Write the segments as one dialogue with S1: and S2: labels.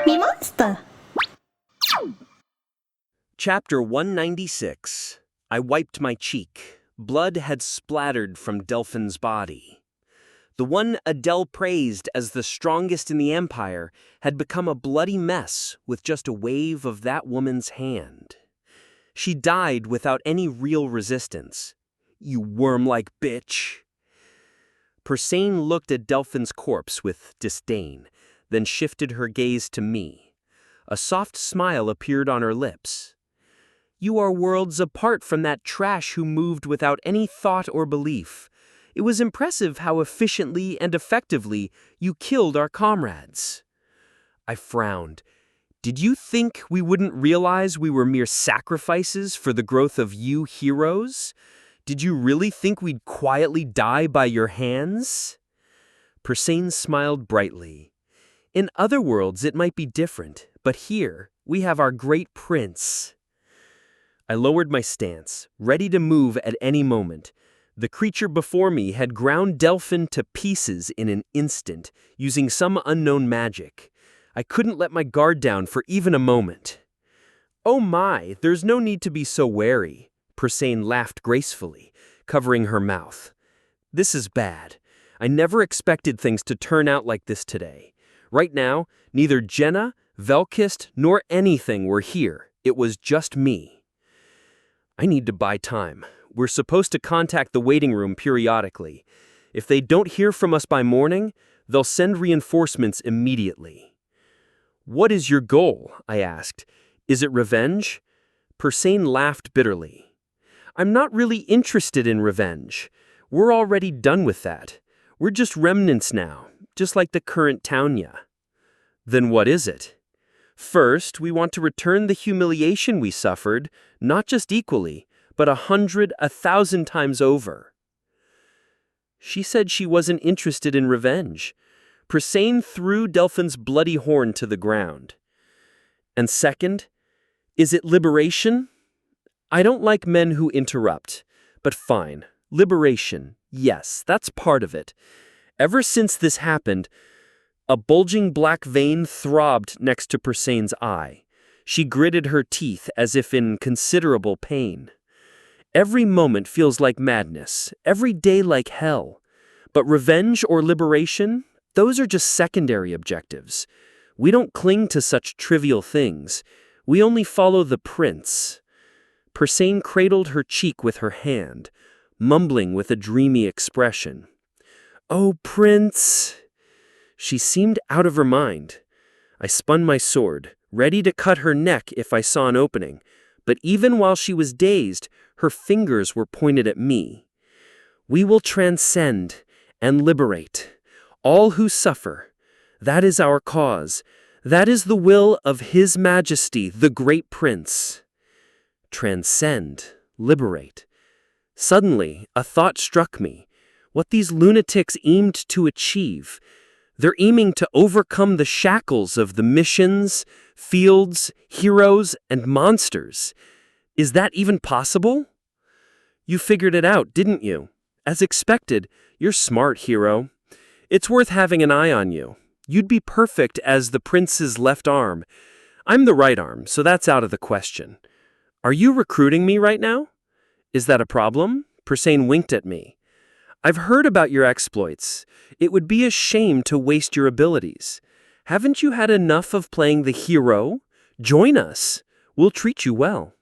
S1: MeMonster.
S2: Chapter 196. I wiped my cheek. Blood had splattered from Delphin's body. The one Adele praised as the strongest in the Empire had become a bloody mess with just a wave of that woman's hand. She died without any real resistance. You worm-like bitch. Persane looked at Delphin's corpse with disdain, then shifted her gaze to me. A soft smile appeared on her lips. You are worlds apart from that trash who moved without any thought or belief. It was impressive how efficiently and effectively you killed our comrades. I frowned. Did you think we wouldn't realize we were mere sacrifices for the growth of you heroes? Did you really think we'd quietly die by your hands? Persane smiled brightly. In other worlds it might be different, but here we have our great prince. I lowered my stance, ready to move at any moment. The creature before me had ground Delphin to pieces in an instant, using some unknown magic. I couldn't let my guard down for even a moment. Oh my, there's no need to be so wary. Persane laughed gracefully, covering her mouth. This is bad. I never expected things to turn out like this today. Right now, neither Jenna, Velkist, nor anything were here. It was just me. I need to buy time. We're supposed to contact the waiting room periodically. If they don't hear from us by morning, they'll send reinforcements immediately. What is your goal? I asked. Is it revenge? Persane laughed bitterly. I'm not really interested in revenge. We're already done with that. We're just remnants now, just like the current Taunia. Then what is it? First, we want to return the humiliation we suffered, not just equally, but 100, 1,000 times over. She said she wasn't interested in revenge. Persane threw Delphin's bloody horn to the ground. And second, is it liberation? I don't like men who interrupt, but fine. Liberation, yes, that's part of it. Ever since this happened, a bulging black vein throbbed next to Persane's eye. She gritted her teeth as if in considerable pain. Every moment feels like madness, every day like hell. But revenge or liberation, those are just secondary objectives. We don't cling to such trivial things. We only follow the prince. Persane cradled her cheek with her hand, mumbling with a dreamy expression. Oh, prince! She seemed out of her mind. I spun my sword, ready to cut her neck if I saw an opening, but even while she was dazed, her fingers were pointed at me. We will transcend and liberate all who suffer. That is our cause. That is the will of His Majesty, the great prince. Transcend, liberate. Suddenly, a thought struck me. What these lunatics aimed to achieve. They're aiming to overcome the shackles of the missions, fields, heroes, and monsters. Is that even possible? You figured it out, didn't you? As expected, you're smart, hero. It's worth having an eye on you. You'd be perfect as the prince's left arm. I'm the right arm, so that's out of the question. Are you recruiting me right now? Is that a problem? Persane winked at me. I've heard about your exploits. It would be a shame to waste your abilities. Haven't you had enough of playing the hero? Join us. We'll treat you well.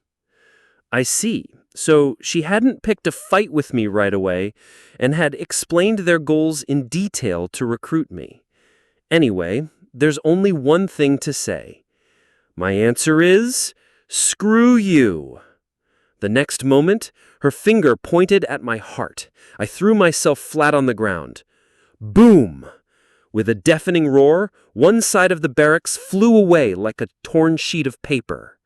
S2: I see. So she hadn't picked a fight with me right away and had explained their goals in detail to recruit me. Anyway, there's only one thing to say. My answer is, screw you. The next moment, her finger pointed at my heart. I threw myself flat on the ground. Boom! With a deafening roar, one side of the barracks flew away like a torn sheet of paper.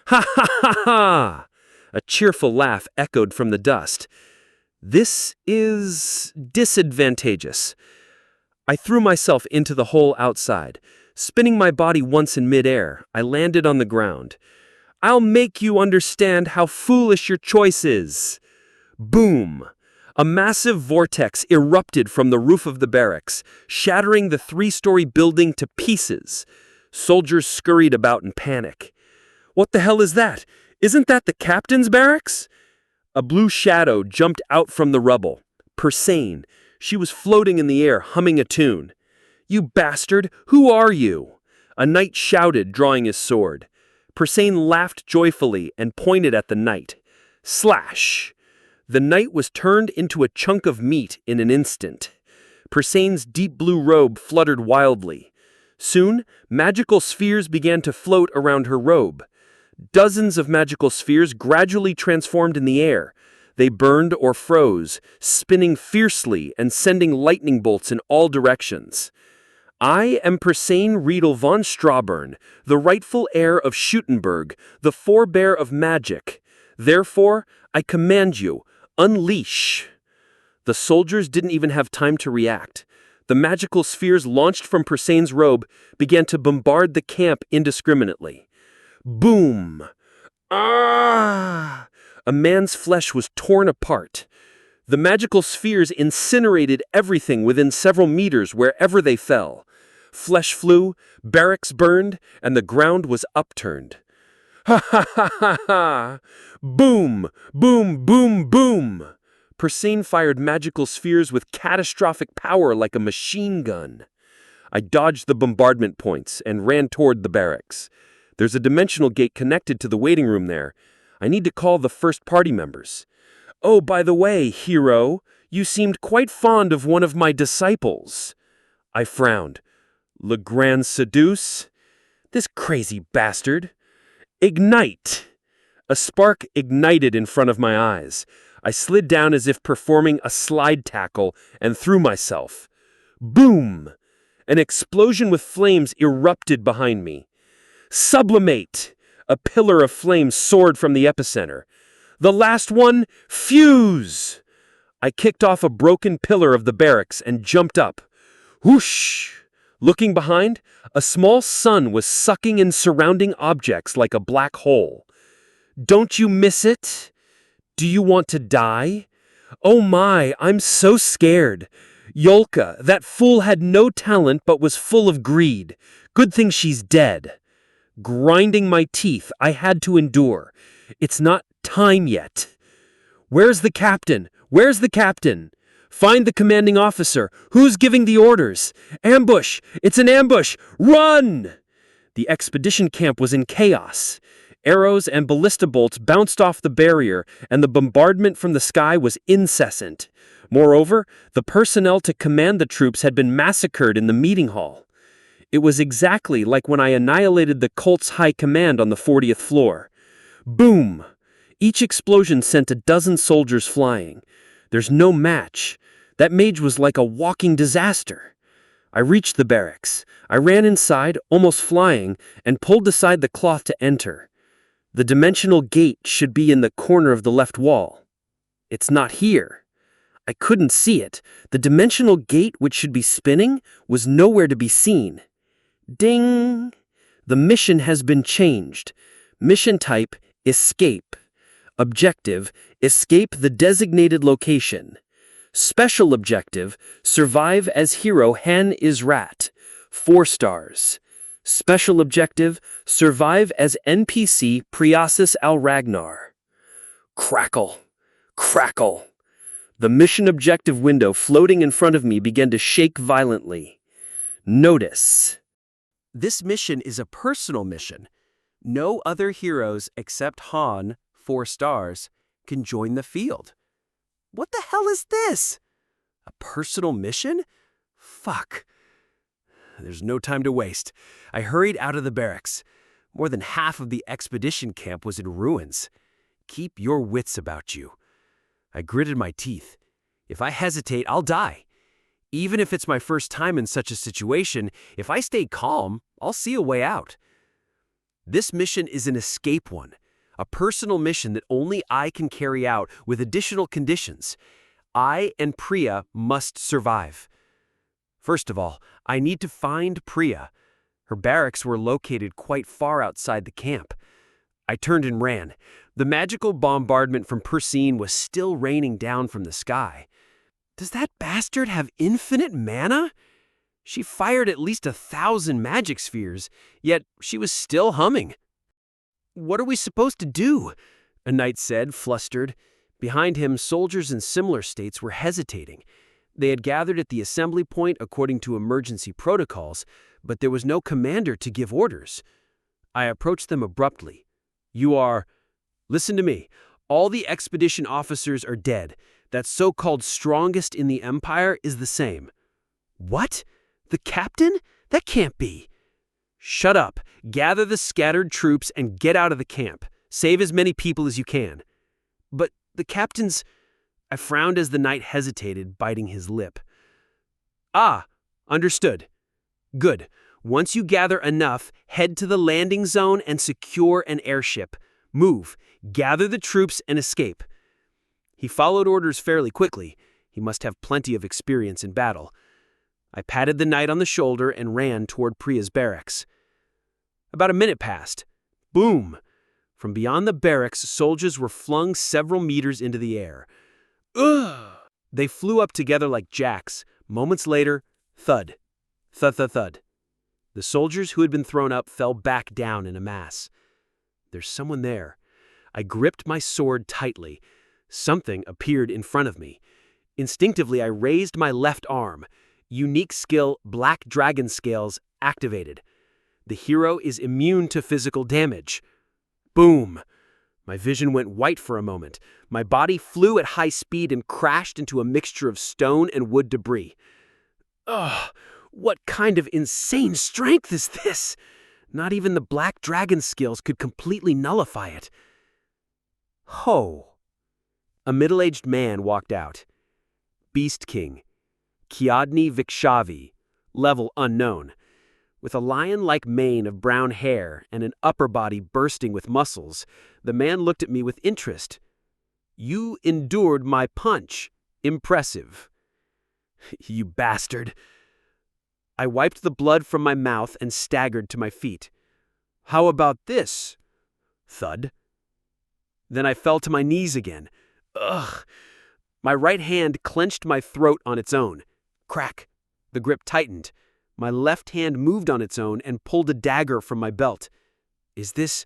S2: Ha ha ha ha! A cheerful laugh echoed from the dust. This is disadvantageous. I threw myself into the hole outside. Spinning my body once in midair, I landed on the ground. I'll make you understand how foolish your choice is. Boom! A massive vortex erupted from the roof of the barracks, shattering the 3-story building to pieces. Soldiers scurried about in panic. "What the hell is that? Isn't that the captain's barracks?" A blue shadow jumped out from the rubble. Persane. She was floating in the air, humming a tune. "You bastard! Who are you?" A knight shouted, drawing his sword. Persane laughed joyfully and pointed at the knight. Slash! The knight was turned into a chunk of meat in an instant. Persane's deep blue robe fluttered wildly. Soon, magical spheres began to float around her robe. Dozens of magical spheres gradually transformed in the air. They burned or froze, spinning fiercely and sending lightning bolts in all directions. "I am Persane Riedel von Strawburn, the rightful heir of Schuttenberg, the forebear of magic. Therefore, I command you, unleash." The soldiers didn't even have time to react. The magical spheres launched from Persane's robe began to bombard the camp indiscriminately. Boom! Ah! A man's flesh was torn apart. The magical spheres incinerated everything within several meters wherever they fell. Flesh flew, barracks burned, and the ground was upturned. Ha ha ha ha ha! Boom! Boom! Boom! Boom! Persane fired magical spheres with catastrophic power like a machine gun. I dodged the bombardment points and ran toward the barracks. There's a dimensional gate connected to the waiting room there. I need to call the first party members. "Oh, by the way, hero, you seemed quite fond of one of my disciples." I frowned. "Le Grand Seduce? This crazy bastard." "Ignite!" A spark ignited in front of my eyes. I slid down as if performing a slide tackle and threw myself. Boom! An explosion with flames erupted behind me. "Sublimate!" A pillar of flame soared from the epicenter. "The last one, fuse!" I kicked off a broken pillar of the barracks and jumped up. Whoosh! Looking behind, a small sun was sucking in surrounding objects like a black hole. "Don't you miss it? Do you want to die? Oh my, I'm so scared. Yolka, that fool had no talent but was full of greed. Good thing she's dead." Grinding my teeth, I had to endure. It's not time yet. "Where's the captain? Where's the captain? Find the commanding officer. Who's giving the orders? Ambush! It's an ambush! Run!" The expedition camp was in chaos. Arrows and ballista bolts bounced off the barrier, and the bombardment from the sky was incessant. Moreover, the personnel to command the troops had been massacred in the meeting hall. It was exactly like when I annihilated the cult's high command on the 40th floor. Boom! Each explosion sent a dozen soldiers flying. There's no match. That mage was like a walking disaster. I reached the barracks. I ran inside, almost flying, and pulled aside the cloth to enter. The dimensional gate should be in the corner of the left wall. It's not here. I couldn't see it. The dimensional gate, which should be spinning, was nowhere to be seen. Ding! The mission has been changed. Mission type, escape. Objective, escape the designated location. Special objective, survive as hero Han is Rat. 4 stars. Special objective, survive as NPC Priasis Al Ragnar. Crackle. Crackle. The mission objective window floating in front of me began to shake violently. Notice. This mission is a personal mission. No other heroes except Han, 4 stars, can join the field. What the hell is this? A personal mission? Fuck. There's no time to waste. I hurried out of the barracks. More than half of the expedition camp was in ruins. Keep your wits about you. I gritted my teeth. If I hesitate, I'll die. Even if it's my first time in such a situation, if I stay calm, I'll see a way out. This mission is an escape one, a personal mission that only I can carry out with additional conditions. I and Priya must survive. First of all, I need to find Priya. Her barracks were located quite far outside the camp. I turned and ran. The magical bombardment from Persane was still raining down from the sky. Does that bastard have infinite mana?
S1: She fired at least 1,000 magic spheres, yet she was still humming. "What are we supposed to do?" a knight said, flustered. Behind him, soldiers in similar states were hesitating. They had gathered at the assembly point according to emergency protocols, but there was no commander to give orders. I approached them abruptly. Listen to me. All the expedition officers are dead. That so-called strongest in the Empire is the same." "What? The captain? That can't be." "Shut up. Gather the scattered troops and get out of the camp. Save as many people as you can." "But the captain's—" I frowned as the knight hesitated, biting his lip. "Ah, understood. Good. Once you gather enough, head to the landing zone and secure an airship. Move. Gather the troops and escape." He followed orders fairly quickly. He must have plenty of experience in battle. I patted the knight on the shoulder and ran toward Priya's barracks. About a minute passed. Boom! From beyond the barracks, soldiers were flung several meters into the air. Ugh! They flew up together like jacks. Moments later, thud. Thud, thud, thud. The soldiers who had been thrown up fell back down in a mass. There's someone there. I gripped my sword tightly. Something appeared in front of me. Instinctively, I raised my left arm. Unique skill, Black Dragon Scales, activated. The hero is immune to physical damage. Boom! My vision went white for a moment. My body flew at high speed and crashed into a mixture of stone and wood debris. Ugh! What kind of insane strength is this? Not even the Black Dragon Skills could completely nullify it. Ho! A middle-aged man walked out. Beast King. Kiadni Vikshavi. Level unknown. With a lion-like mane of brown hair and an upper body bursting with muscles, the man looked at me with interest. "You endured my punch. Impressive." "You bastard." I wiped the blood from my mouth and staggered to my feet. "How about this?" Thud. Then I fell to my knees again. Ugh! My right hand clenched my throat on its own. Crack! The grip tightened. My left hand moved on its own and pulled a dagger from my belt. Is this...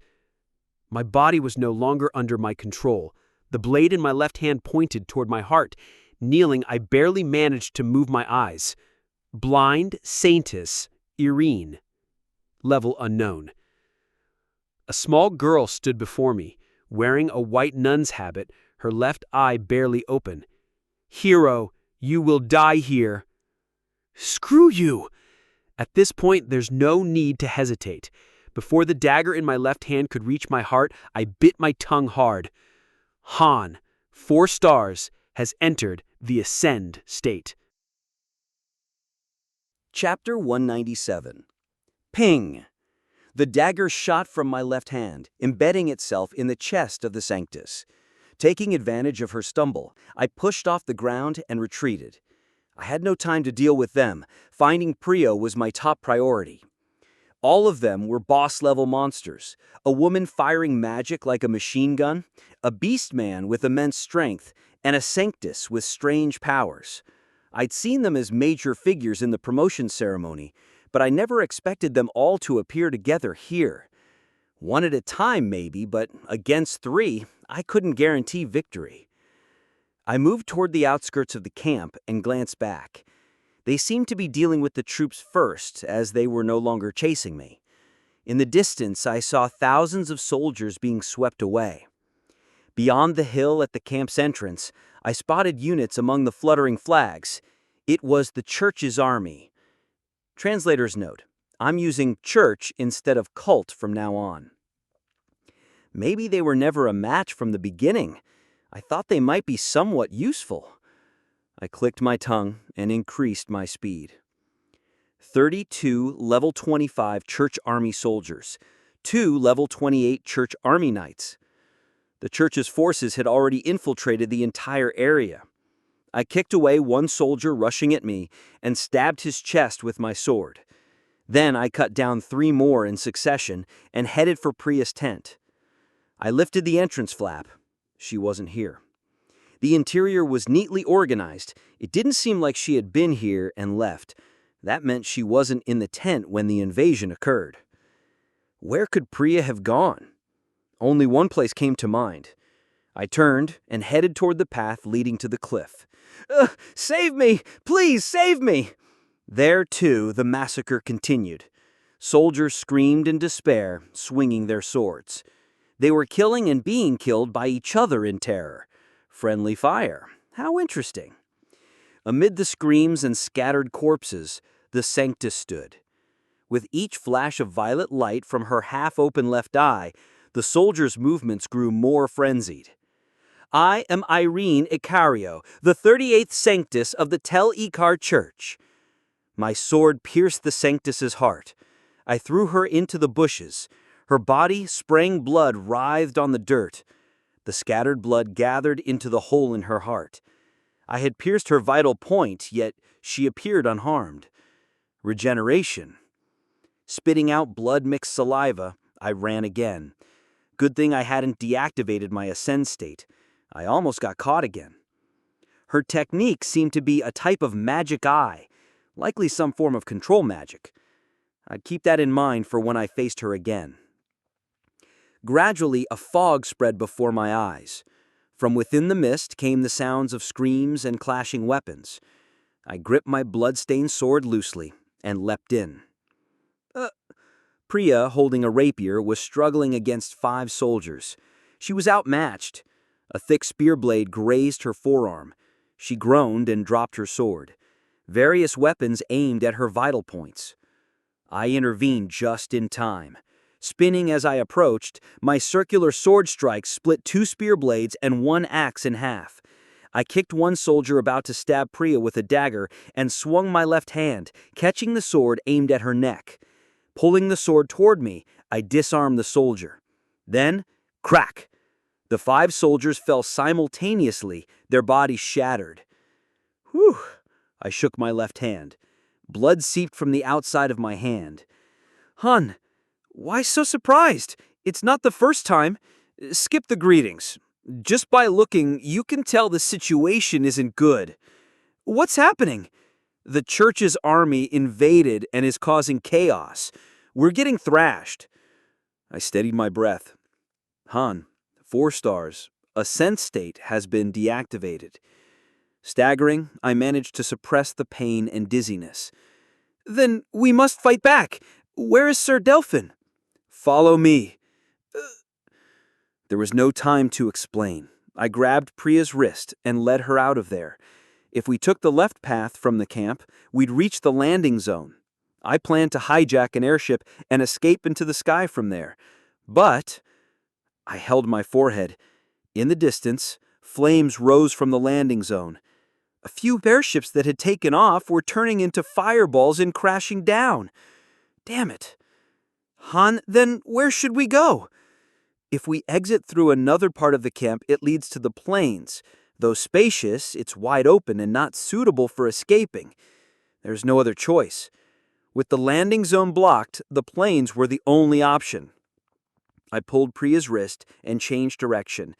S1: My body was no longer under my control. The blade in my left hand pointed toward my heart. Kneeling, I barely managed to move my eyes. Blind Saintess Irene. Level unknown. A small girl stood before me, wearing a white nun's habit, her left eye barely open. "Hero, you will die here." "Screw you!" At this point, there's no need to hesitate. Before the dagger in my left hand could reach my heart, I bit my tongue hard. Han, 4 stars, has entered the Ascend state.
S2: Chapter 197. Ping! The dagger shot from my left hand, embedding itself in the chest of the Sanctus. Taking advantage of her stumble, I pushed off the ground and retreated. I had no time to deal with them. Finding Priya was my top priority. All of them were boss-level monsters, a woman firing magic like a machine gun, a beast man with immense strength, and a Sanctus with strange powers. I'd seen them as major figures in the promotion ceremony, but I never expected them all to appear together here. One at a time, maybe, but against 3, I couldn't guarantee victory. I moved toward the outskirts of the camp and glanced back. They seemed to be dealing with the troops first, as they were no longer chasing me. In the distance, I saw thousands of soldiers being swept away. Beyond the hill at the camp's entrance, I spotted units among the fluttering flags. It was the church's army. Translator's note: I'm using church instead of cult from now on. Maybe they were never a match from the beginning. I thought they might be somewhat useful. I clicked my tongue and increased my speed. 32 level 25 Church Army soldiers, 2 level 28 Church Army Knights. The Church's forces had already infiltrated the entire area. I kicked away one soldier rushing at me and stabbed his chest with my sword. Then I cut down 3 more in succession and headed for Priya's tent. I lifted the entrance flap. She wasn't here. The interior was neatly organized. It didn't seem like she had been here and left. That meant she wasn't in the tent when the invasion occurred. Where could Priya have gone? Only one place came to mind. I turned and headed toward the path leading to the cliff. Save me! Please, save me! There, too, the massacre continued. Soldiers screamed in despair, swinging their swords. They were killing and being killed by each other in terror. Friendly fire. How interesting. Amid the screams and scattered corpses, the Sanctus stood. With each flash of violet light from her half-open left eye, the soldier's movements grew more frenzied. I am Irene Icario, the 38th Sanctus of the Tel Ikar Church. My sword pierced the Sanctus's heart. I threw her into the bushes. Her body, spraying blood, writhed on the dirt. The scattered blood gathered into the hole in her heart. I had pierced her vital point, yet she appeared unharmed. Regeneration. Spitting out blood-mixed saliva, I ran again. Good thing I hadn't deactivated my ascend state. I almost got caught again. Her technique seemed to be a type of magic eye, likely some form of control magic. I'd keep that in mind for when I faced her again. Gradually, a fog spread before my eyes. From within the mist came the sounds of screams and clashing weapons. I gripped my blood-stained sword loosely and leapt in. Priya, holding a rapier, was struggling against 5 soldiers. She was outmatched. A thick spear blade grazed her forearm. She groaned and dropped her sword. Various weapons aimed at her vital points. I intervened just in time. Spinning as I approached, my circular sword strike split 2 spear blades and 1 axe in half. I kicked one soldier about to stab Priya with a dagger and swung my left hand, catching the sword aimed at her neck. Pulling the sword toward me, I disarmed the soldier. Then, crack! The 5 soldiers fell simultaneously, their bodies shattered. Whew! I shook my left hand. Blood seeped from the outside of my hand. Hun, why so surprised? It's not the first time. Skip the greetings. Just by looking, you can tell the situation isn't good. What's happening? The church's army invaded and is causing chaos. We're getting thrashed. I steadied my breath. Han, 4 stars. Ascent state has been deactivated. Staggering, I managed to suppress the pain and dizziness. Then we must fight back. Where is Sir Delphin? Follow me. There was no time to explain. I grabbed Priya's wrist and led her out of there. If we took the left path from the camp, we'd reach the landing zone. I planned to hijack an airship and escape into the sky from there. But I held my forehead. In the distance, flames rose from the landing zone. A few airships that had taken off were turning into fireballs and crashing down. Damn it. Han, then where should we go? If we exit through another part of the camp, it leads to the plains. Though spacious, it's wide open and not suitable for escaping. There's no other choice. With the landing zone blocked, the plains were the only option. I pulled Priya's wrist and changed direction.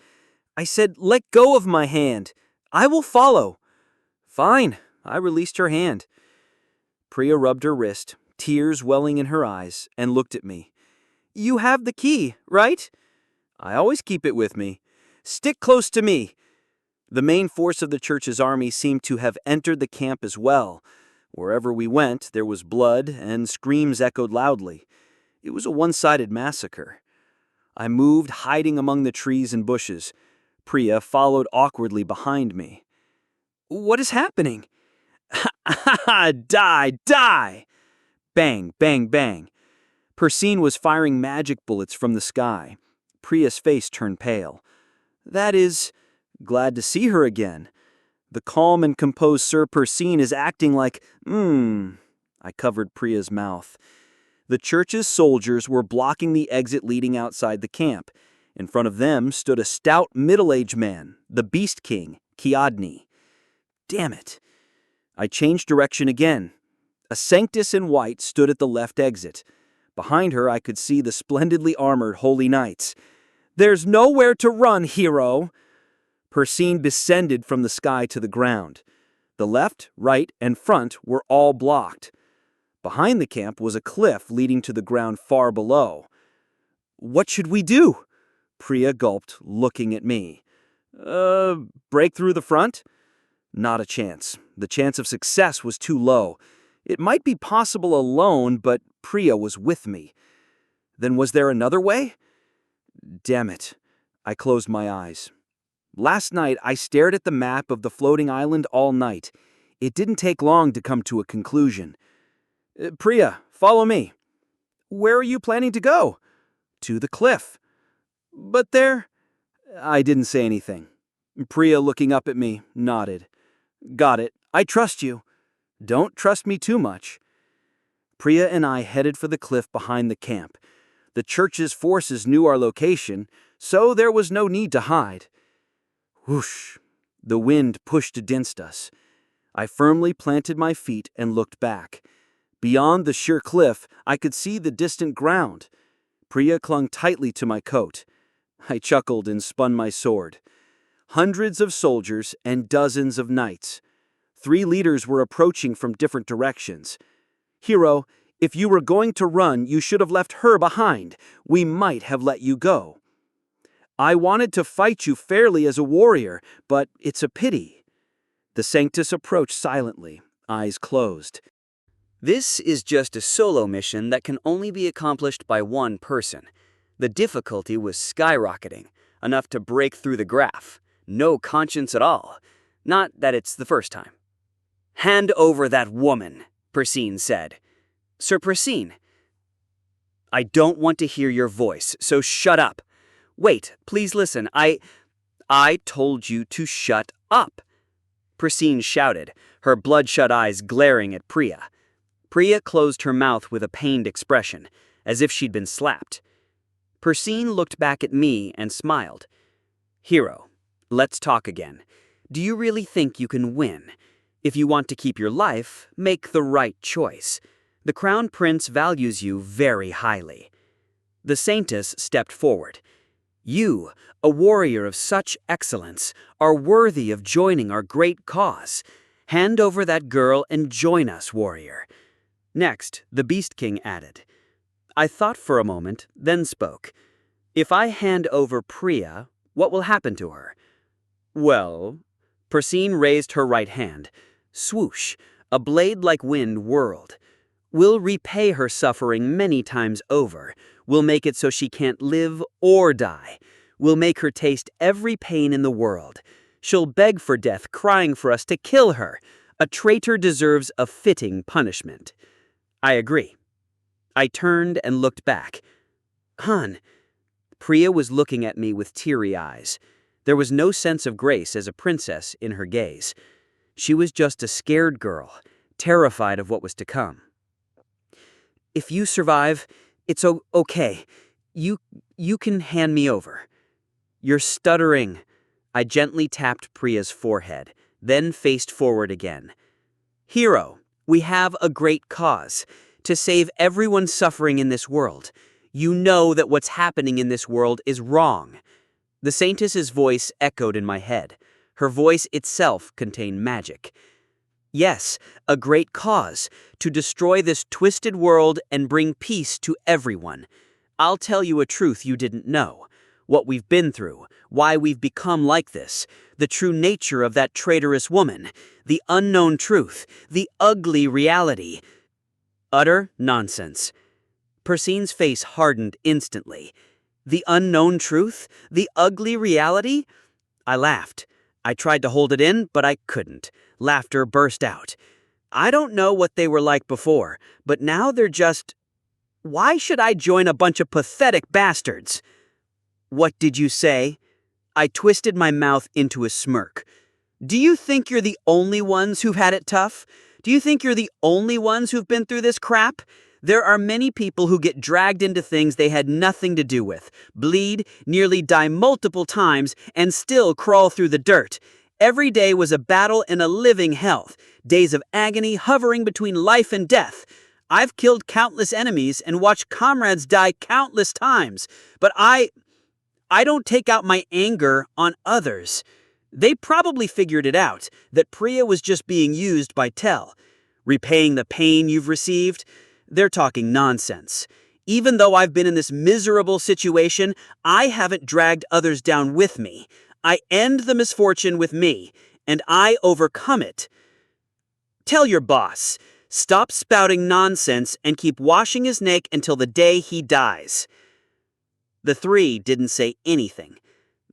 S2: I said, let go of my hand. I will follow. Fine. I released her hand. Priya rubbed her wrist, tears welling in her eyes, and looked at me. You have the key, right? I always keep it with me. Stick close to me. The main force of the church's army seemed to have entered the camp as well. Wherever we went, there was blood, and screams echoed loudly. It was a one-sided massacre. I moved, hiding among the trees and bushes. Priya followed awkwardly behind me. What is happening? Die! Die! Bang, bang, bang. Persine was firing magic bullets from the sky. Priya's face turned pale. That is, glad to see her again. The calm and composed Sir Persine is acting like, I covered Priya's mouth. The church's soldiers were blocking the exit leading outside the camp. In front of them stood a stout middle-aged man, the Beast King, Kiadni. Damn it. I changed direction again. A Sanctus in white stood at the left exit. Behind her, I could see the splendidly armored Holy Knights. There's nowhere to run, hero! Persine descended from the sky to the ground. The left, right, and front were all blocked. Behind the camp was a cliff leading to the ground far below. "What should we do?" Priya gulped, looking at me. Break through the front?" Not a chance. The chance of success was too low. It might be possible alone, but Priya was with me. Then was there another way? Damn it. I closed my eyes. Last night, I stared at the map of the floating island all night. It didn't take long to come to a conclusion. "Priya, follow me." "Where are you planning to go?" "To the cliff." "But there—" I didn't say anything. Priya, looking up at me, nodded. "Got it. I trust you." "Don't trust me too much." Priya and I headed for the cliff behind the camp. The church's forces knew our location, so there was no need to hide. Whoosh! The wind pushed against us. I firmly planted my feet and looked back. Beyond the sheer cliff, I could see the distant ground. Priya clung tightly to my coat. I chuckled and spun my sword. Hundreds of soldiers and dozens of knights. 3 leaders were approaching from different directions. "Hero, if you were going to run, you should have left her behind. We might have let you go." "I wanted to fight you fairly as a warrior, but it's a pity." The Sanctus approached silently, eyes closed.
S3: This is just a solo mission that can only be accomplished by one person. The difficulty was skyrocketing, enough to break through the graph. No conscience at all. Not that it's the first time. "Hand over that woman," Persine said. "Sir Persine." "I don't want to hear your voice, so shut up." "Wait, please listen. I told you to shut up," Persine shouted, her bloodshot eyes glaring at Priya. Priya closed her mouth with a pained expression, as if she'd been slapped. Persine looked back at me and smiled. "Hero, let's talk again. Do you really think you can win? If you want to keep your life, make the right choice. The Crown Prince values you very highly." The Saintess stepped forward. "You, a warrior of such excellence, are worthy of joining our great cause. Hand over that girl and join us, warrior." Next, the Beast King added. I thought for a moment, then spoke. "If I hand over Priya, what will happen to her?" "Well," Persine raised her right hand. Swoosh, a blade like wind whirled. "We'll repay her suffering many times over. We'll make it so she can't live or die. We'll make her taste every pain in the world. She'll beg for death, crying for us to kill her. A traitor deserves a fitting punishment." I agree. I turned and looked back. "Han." Priya was looking at me with teary eyes. There was no sense of grace as a princess in her gaze. She was just a scared girl, terrified of what was to come. "If you survive, it's okay. You can hand me over." "You're stuttering." I gently tapped Priya's forehead, then faced forward again. "Hero, we have a great cause, to save everyone suffering in this world. You know that what's happening in this world is wrong." The Saintess's voice echoed in my head. Her voice itself contained magic. "Yes, a great cause, to destroy this twisted world and bring peace to everyone. I'll tell you a truth you didn't know. What we've been through, why we've become like this, the true nature of that traitorous woman, the unknown truth, the ugly reality." Utter nonsense. Persine's face hardened instantly. "The unknown truth? The ugly reality?" I laughed. I tried to hold it in, but I couldn't. Laughter burst out. "I don't know what they were like before, but now they're just... Why should I join a bunch of pathetic bastards?" "What did you say?" I twisted my mouth into a smirk. "Do you think you're the only ones who've had it tough? Do you think you're the only ones who've been through this crap? There are many people who get dragged into things they had nothing to do with, bleed, nearly die multiple times, and still crawl through the dirt. Every day was a battle in a living hell, days of agony hovering between life and death. I've killed countless enemies and watched comrades die countless times, but I don't take out my anger on others. They probably figured it out, that Priya was just being used by Tel. Repaying the pain you've received? They're talking nonsense. Even though I've been in this miserable situation, I haven't dragged others down with me. I end the misfortune with me, and I overcome it. Tell your boss, stop spouting nonsense and keep washing his neck until the day he dies. The three didn't say anything.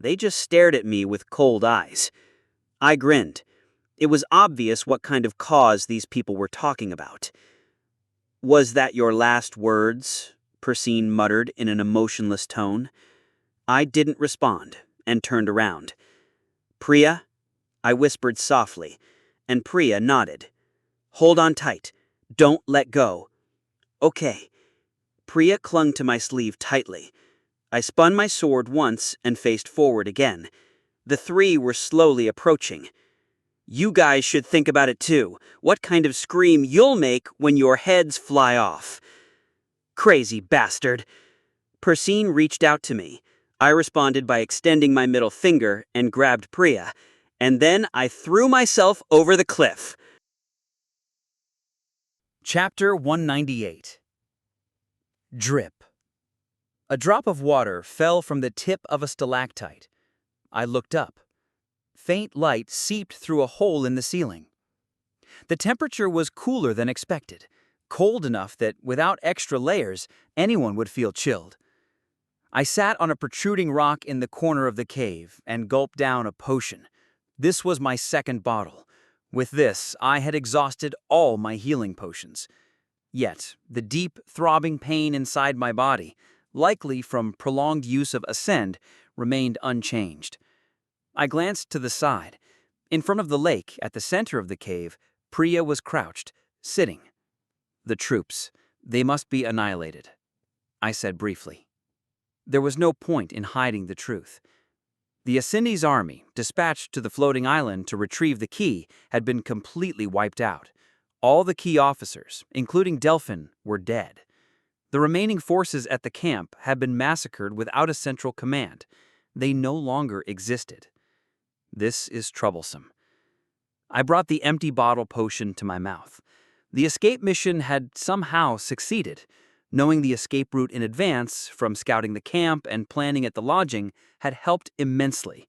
S3: They just stared at me with cold eyes. I grinned. It was obvious what kind of cause these people were talking about. "Was that your last words?" Persine muttered in an emotionless tone. I didn't respond and turned around. "Priya?" I whispered softly, and Priya nodded. "Hold on tight. Don't let go." "Okay." Priya clung to my sleeve tightly. I spun my sword once and faced forward again. The three were slowly approaching. "You guys should think about it too. What kind of scream you'll make when your heads fly off." "Crazy bastard." Persine reached out to me. I responded by extending my middle finger and grabbed Priya, and then I threw myself over the cliff. Chapter 198. Drip. A drop of water fell from the tip of a stalactite. I looked up. Faint light seeped through a hole in the ceiling. The temperature was cooler than expected, cold enough that without extra layers, anyone would feel chilled. I sat on a protruding rock in the corner of the cave and gulped down a potion. This was my second bottle. With this, I had exhausted all my healing potions. Yet, the deep, throbbing pain inside my body, likely from prolonged use of Ascend, remained unchanged. I glanced to the side. In front of the lake, at the center of the cave, Priya was crouched, sitting. "The troops. They must be annihilated," I said briefly. There was no point in hiding the truth. The Ascendi's army, dispatched to the floating island to retrieve the key, had been completely wiped out. All the key officers, including Delphin, were dead. The remaining forces at the camp had been massacred without a central command. They no longer existed. This is troublesome. I brought the empty bottle potion to my mouth. The escape mission had somehow succeeded. Knowing the escape route in advance, from scouting the camp and planning at the lodging, had helped immensely.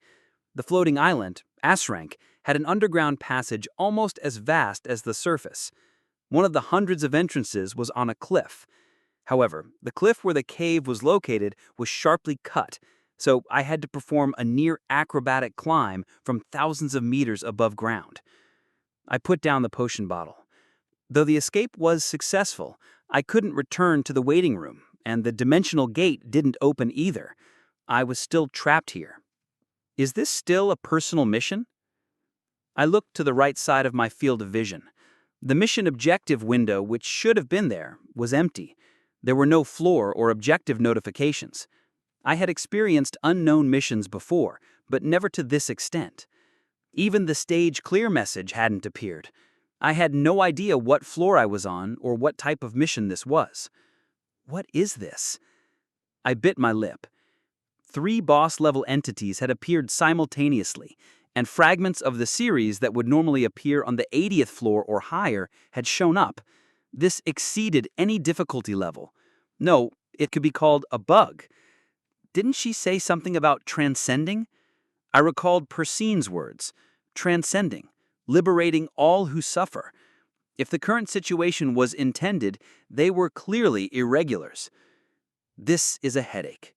S3: The floating island, Asrank, had an underground passage almost as vast as the surface. One of the hundreds of entrances was on a cliff. However, the cliff where the cave was located was sharply cut, so I had to perform a near-acrobatic climb from thousands of meters above ground. I put down the potion bottle. Though the escape was successful, I couldn't return to the waiting room, and the dimensional gate didn't open either. I was still trapped here. Is this still a personal mission? I looked to the right side of my field of vision. The mission objective window, which should have been there, was empty. There were no floor or objective notifications. I had experienced unknown missions before, but never to this extent. Even the stage clear message hadn't appeared. I had no idea what floor I was on or what type of mission this was. What is this? I bit my lip. 3 boss-level entities had appeared simultaneously, and fragments of the series that would normally appear on the 80th floor or higher had shown up. This exceeded any difficulty level. No, it could be called a bug. Didn't she say something about transcending? I recalled Persine's words. Transcending. Liberating all who suffer. If the current situation was intended, they were clearly irregulars. This is a headache.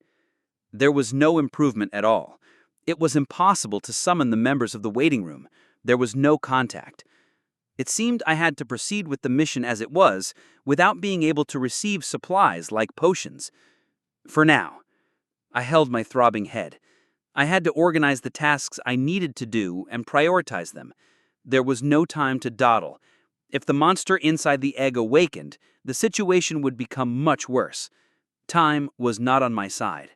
S3: There was no improvement at all. It was impossible to summon the members of the waiting room. There was no contact. It seemed I had to proceed with the mission as it was, without being able to receive supplies like potions. For now. I held my throbbing head. I had to organize the tasks I needed to do and prioritize them. There was no time to dawdle. If the monster inside the egg awakened, the situation would become much worse. Time was not on my side.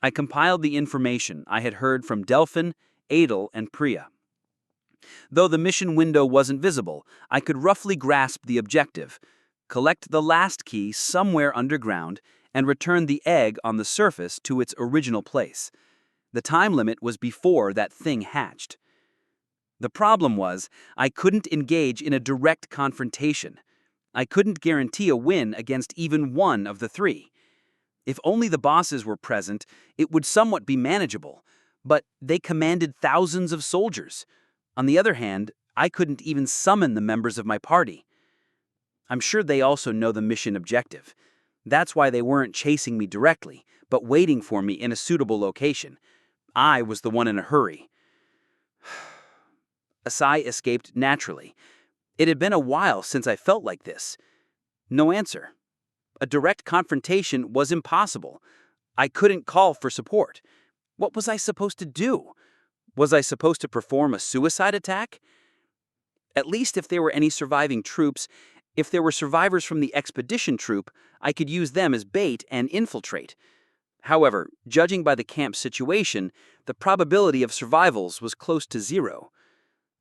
S3: I compiled the information I had heard from Delphin, Adel, and Priya. Though the mission window wasn't visible, I could roughly grasp the objective. Collect the last key somewhere underground and return the egg on the surface to its original place. The time limit was before that thing hatched.
S2: The problem was, I couldn't engage in a direct confrontation. I couldn't guarantee a win against even one of the three. If only the bosses were present, it would somewhat be manageable, but they commanded thousands of soldiers. On the other hand, I couldn't even summon the members of my party. I'm sure they also know the mission objective. That's why they weren't chasing me directly, but waiting for me in a suitable location. I was the one in a hurry. A sigh escaped naturally. It had been a while since I felt like this. No answer. A direct confrontation was impossible. I couldn't call for support. What was I supposed to do? Was I supposed to perform a suicide attack? At least if there were any surviving troops, if there were survivors from the expedition troop, I could use them as bait and infiltrate. However, judging by the camp situation, the probability of survivals was close to zero.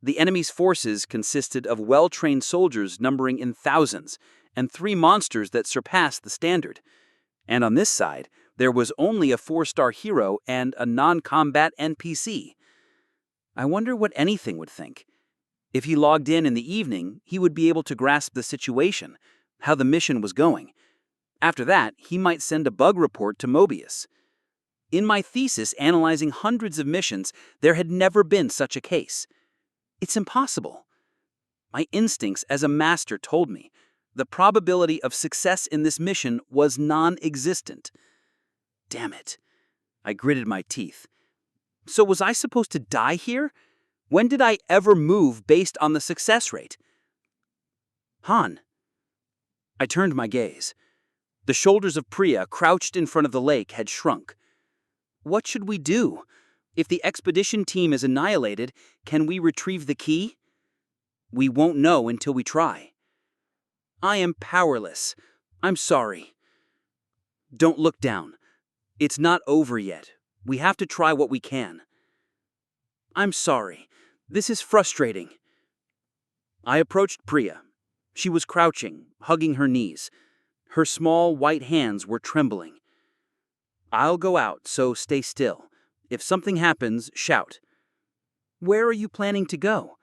S2: The enemy's forces consisted of well-trained soldiers numbering in thousands, and 3 monsters that surpassed the standard. And on this side, there was only a 4-star hero and a non-combat NPC. I wonder what anything would think. If he logged in the evening, he would be able to grasp the situation, how the mission was going. After that, he might send a bug report to Mobius. In my thesis analyzing hundreds of missions, there had never been such a case. It's impossible. My instincts as a master told me the probability of success in this mission was non-existent. Damn it. I gritted my teeth. So was I supposed to die here? When did I ever move based on the success rate? Han. I turned my gaze. The shoulders of Priya, crouched in front of the lake, had shrunk. What should we do? If the expedition team is annihilated, can we retrieve the key? We won't know until we try. I am powerless. I'm sorry. Don't look down. It's not over yet. We have to try what we can. I'm sorry. This is frustrating. I approached Priya. She was crouching, hugging her knees. Her small white hands were trembling. I'll go out, so stay still. If something happens, shout. Where are you planning to go?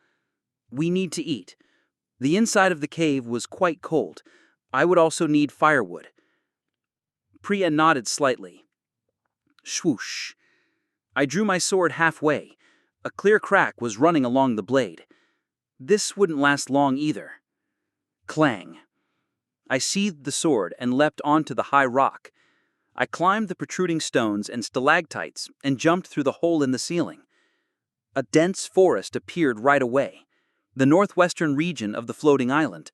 S2: We need to eat. The inside of the cave was quite cold. I would also need firewood. Priya nodded slightly. Swoosh. I drew my sword halfway. A clear crack was running along the blade. This wouldn't last long either. Clang. I sheathed the sword and leapt onto the high rock. I climbed the protruding stones and stalactites and jumped through the hole in the ceiling. A dense forest appeared right away, the northwestern region of the floating island.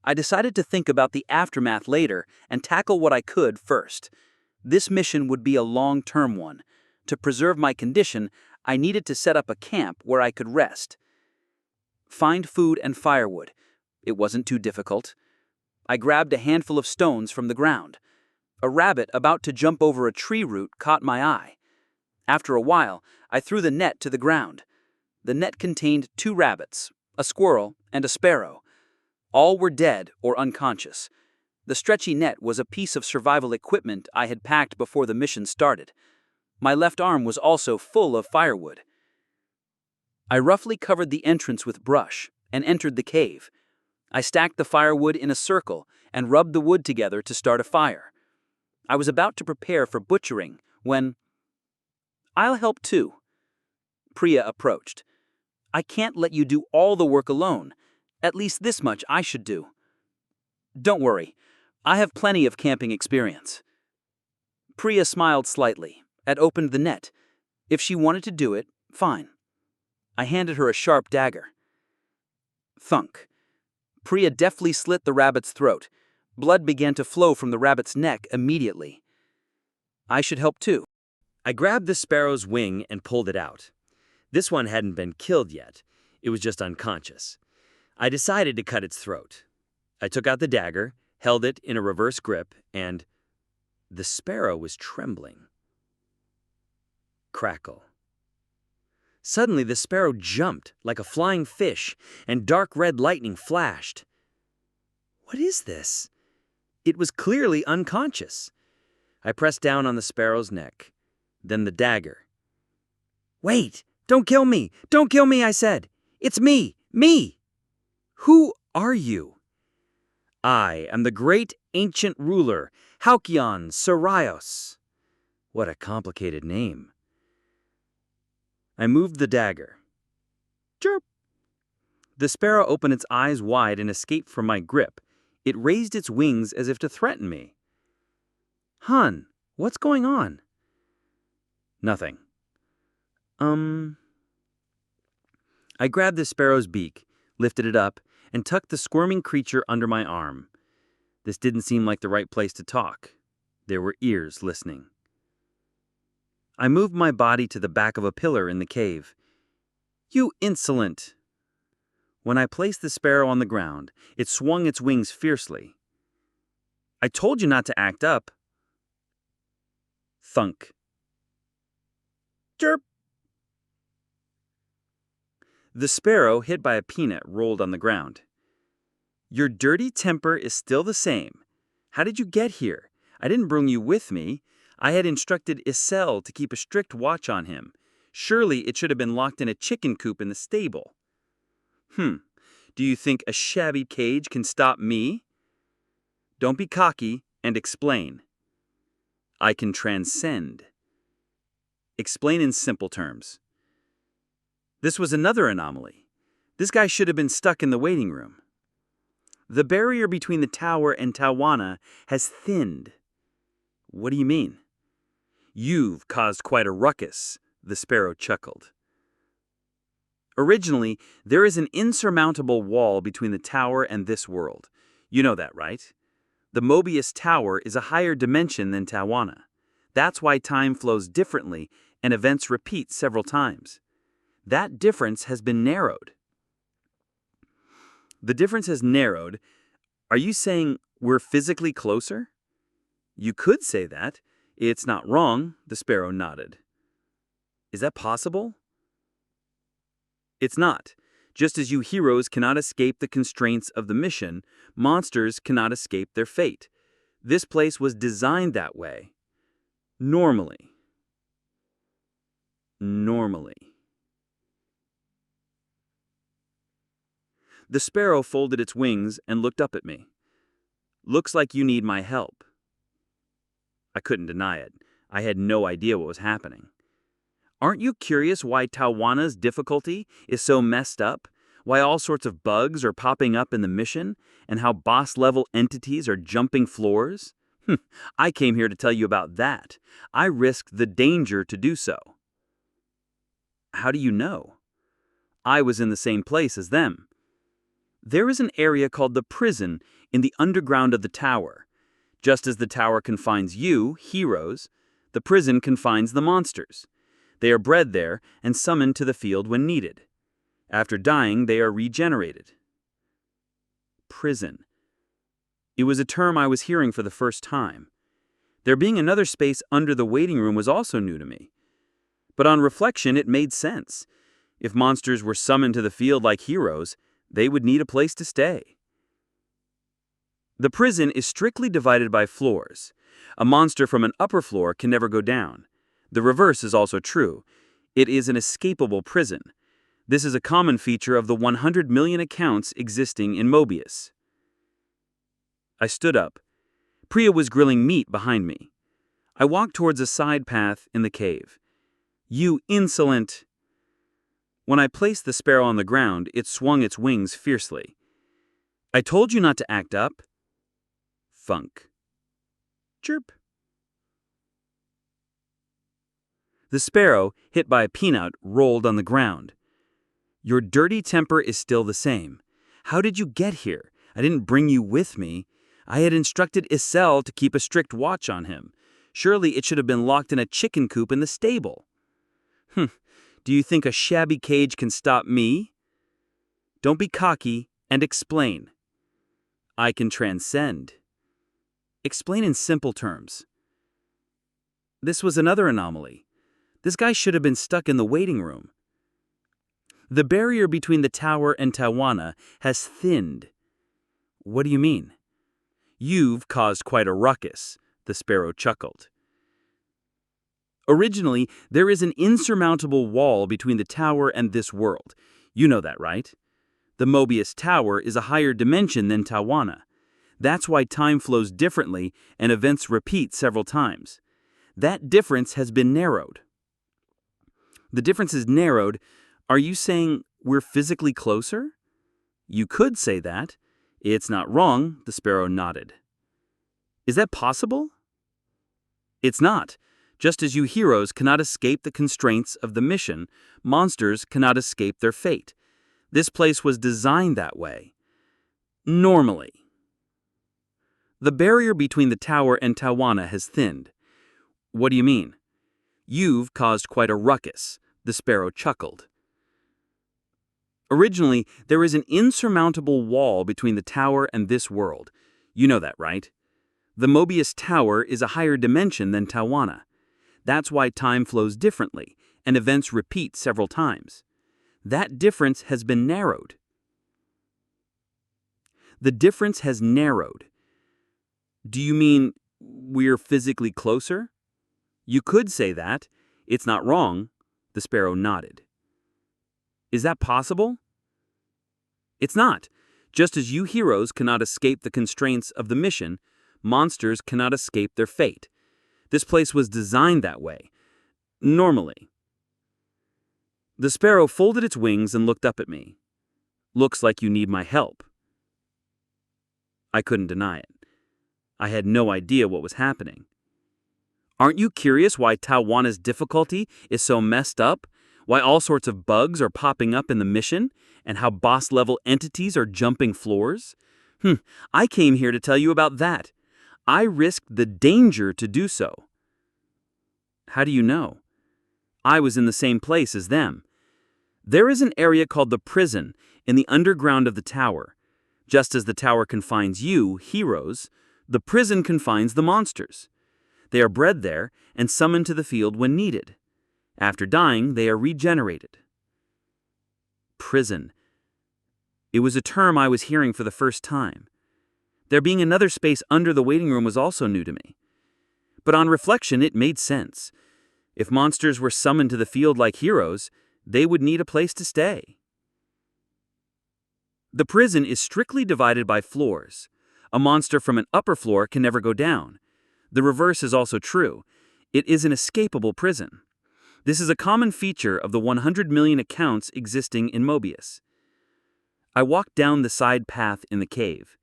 S2: I decided to think about the aftermath later and tackle what I could first. This mission would be a long-term one. To preserve my condition, I needed to set up a camp where I could rest. Find food and firewood. It wasn't too difficult. I grabbed a handful of stones from the ground. A rabbit about to jump over a tree root caught my eye. After a while, I threw the net to the ground. The net contained 2 rabbits, a squirrel, and a sparrow. All were dead or unconscious. The stretchy net was a piece of survival equipment I had packed before the mission started. My left arm was also full of firewood. I roughly covered the entrance with brush and entered the cave. I stacked the firewood in a circle and rubbed the wood together to start a fire. I was about to prepare for butchering when... I'll help too. Priya approached. I can't let you do all the work alone. At least this much I should do. Don't worry. I have plenty of camping experience. Priya smiled slightly and opened the net. If she wanted to do it, fine. I handed her a sharp dagger. Thunk. Priya deftly slit the rabbit's throat. Blood began to flow from the rabbit's neck immediately. I should help too.
S4: I grabbed the sparrow's wing and pulled it out. This one hadn't been killed yet. It was just unconscious. I decided to cut its throat. I took out the dagger, held it in a reverse grip, and the sparrow was trembling. Crackle. Suddenly the sparrow jumped like a flying fish, and dark red lightning flashed. What is this? It was clearly unconscious. I pressed down on the sparrow's neck, then the dagger. Wait! Don't kill me! Don't kill me, I said. It's me! Me! Who are you? I am the great ancient ruler, Halcyon Sarios. What a complicated name. I moved the dagger. Chirp! The sparrow opened its eyes wide and escaped from my grip. It raised its wings as if to threaten me. Hun, what's going on? Nothing. I grabbed the sparrow's beak, lifted it up, and tucked the squirming creature under my arm. This didn't seem like the right place to talk. There were ears listening. I moved my body to the back of a pillar in the cave. You insolent! When I placed the sparrow on the ground, it swung its wings fiercely. I told you not to act up. Thunk. Chirp! The sparrow, hit by a peanut, rolled on the ground. Your dirty temper is still the same. How did you get here? I didn't bring you with me. I had instructed Isel to keep a strict watch on him. Surely it should have been locked in a chicken coop in the stable. Do you think a shabby cage can stop me? Don't be cocky and explain. I can transcend. Explain in simple terms. This was another anomaly. This guy should have been stuck in the waiting room. The barrier between the tower and Tawana has thinned. What do you mean? You've caused quite a ruckus, the sparrow chuckled. Originally, there is an insurmountable wall between the tower and this world. You know that, right? The Mobius Tower is a higher dimension than Tawana. That's why time flows differently and events repeat several times. That difference has been narrowed. The difference has narrowed. Are you saying we're physically closer? You could say that. It's not wrong, the sparrow nodded. Is that possible? It's not. Just as you heroes cannot escape the constraints of the mission, monsters cannot escape their fate. This place was designed that way. Normally. The sparrow folded its wings and looked up at me. Looks like you need my help. I couldn't deny it. I had no idea what was happening. Aren't you curious why Tawana's difficulty is so messed up? Why all sorts of bugs are popping up in the mission? And how boss-level entities are jumping floors? I came here to tell you about that. I risked the danger to do so. How do you know? I was in the same place as them. There is an area called the prison in the underground of the tower. Just as the tower confines you, heroes, the prison confines the monsters. They are bred there and summoned to the field when needed. After dying, they are regenerated. Prison. It was a term I was hearing for the first time. There being another space under the waiting room was also new to me. But on reflection, it made sense. If monsters were summoned to the field like heroes, they would need a place to stay. The prison is strictly divided by floors. A monster from an upper floor can never go down. The reverse is also true. It is an escapable prison. This is a common feature of the 100 million accounts existing in Mobius. I stood up. Priya was grilling meat behind me. I walked towards a side path in the cave. You insolent! When I placed the sparrow on the ground, it swung its wings fiercely. I told you not to act up. Funk. Chirp. The sparrow, hit by a peanut, rolled on the ground. Your dirty temper is still the same. How did you get here? I didn't bring you with me. I had instructed Isel to keep a strict watch on him. Surely it should have been locked in a chicken coop in the stable. Do you think a shabby cage can stop me? Don't be cocky and explain. I can transcend. Explain in simple terms. This was another anomaly. This guy should have been stuck in the waiting room. The barrier between the tower and Tawana has thinned. What do you mean? You've caused quite a ruckus, the sparrow chuckled. Originally, there is an insurmountable wall between the tower and this world. You know that, right? The Mobius Tower is a higher dimension than Tawana. That's why time flows differently and events repeat several times. That difference has been narrowed. The difference is narrowed. Are you saying we're physically closer? You could say that. It's not wrong, the sparrow nodded. Is that possible? It's not. Just as you heroes cannot escape the constraints of the mission, monsters cannot escape their fate. This place was designed that way. Normally. The barrier between the tower and Tawana has thinned. What do you mean? You've caused quite a ruckus, the sparrow chuckled. Originally, there is an insurmountable wall between the tower and this world. You know that, right? The Mobius Tower is a higher dimension than Tawana. That's why time flows differently, and events repeat several times. That difference has been narrowed. The difference has narrowed. Do you mean we're physically closer? You could say that. It's not wrong, the sparrow nodded. Is that possible? It's not. Just as you heroes cannot escape the constraints of the mission, monsters cannot escape their fate. This place was designed that way. Normally. The sparrow folded its wings and looked up at me. Looks like you need my help. I couldn't deny it. I had no idea what was happening. Aren't you curious why Tawana's difficulty is so messed up? Why all sorts of bugs are popping up in the mission? And how boss-level entities are jumping floors? I came here to tell you about that. I risked the danger to do so. How do you know? I was in the same place as them. There is an area called the prison in the underground of the tower. Just as the tower confines you, heroes, the prison confines the monsters. They are bred there and summoned to the field when needed. After dying, they are regenerated. Prison. It was a term I was hearing for the first time. There being another space under the waiting room was also new to me. But on reflection, it made sense. If monsters were summoned to the field like heroes, they would need a place to stay. The prison is strictly divided by floors. A monster from an upper floor can never go down. The reverse is also true. It is an escapable prison. This is a common feature of the 100 million accounts existing in Mobius. I walked down the side path in the cave.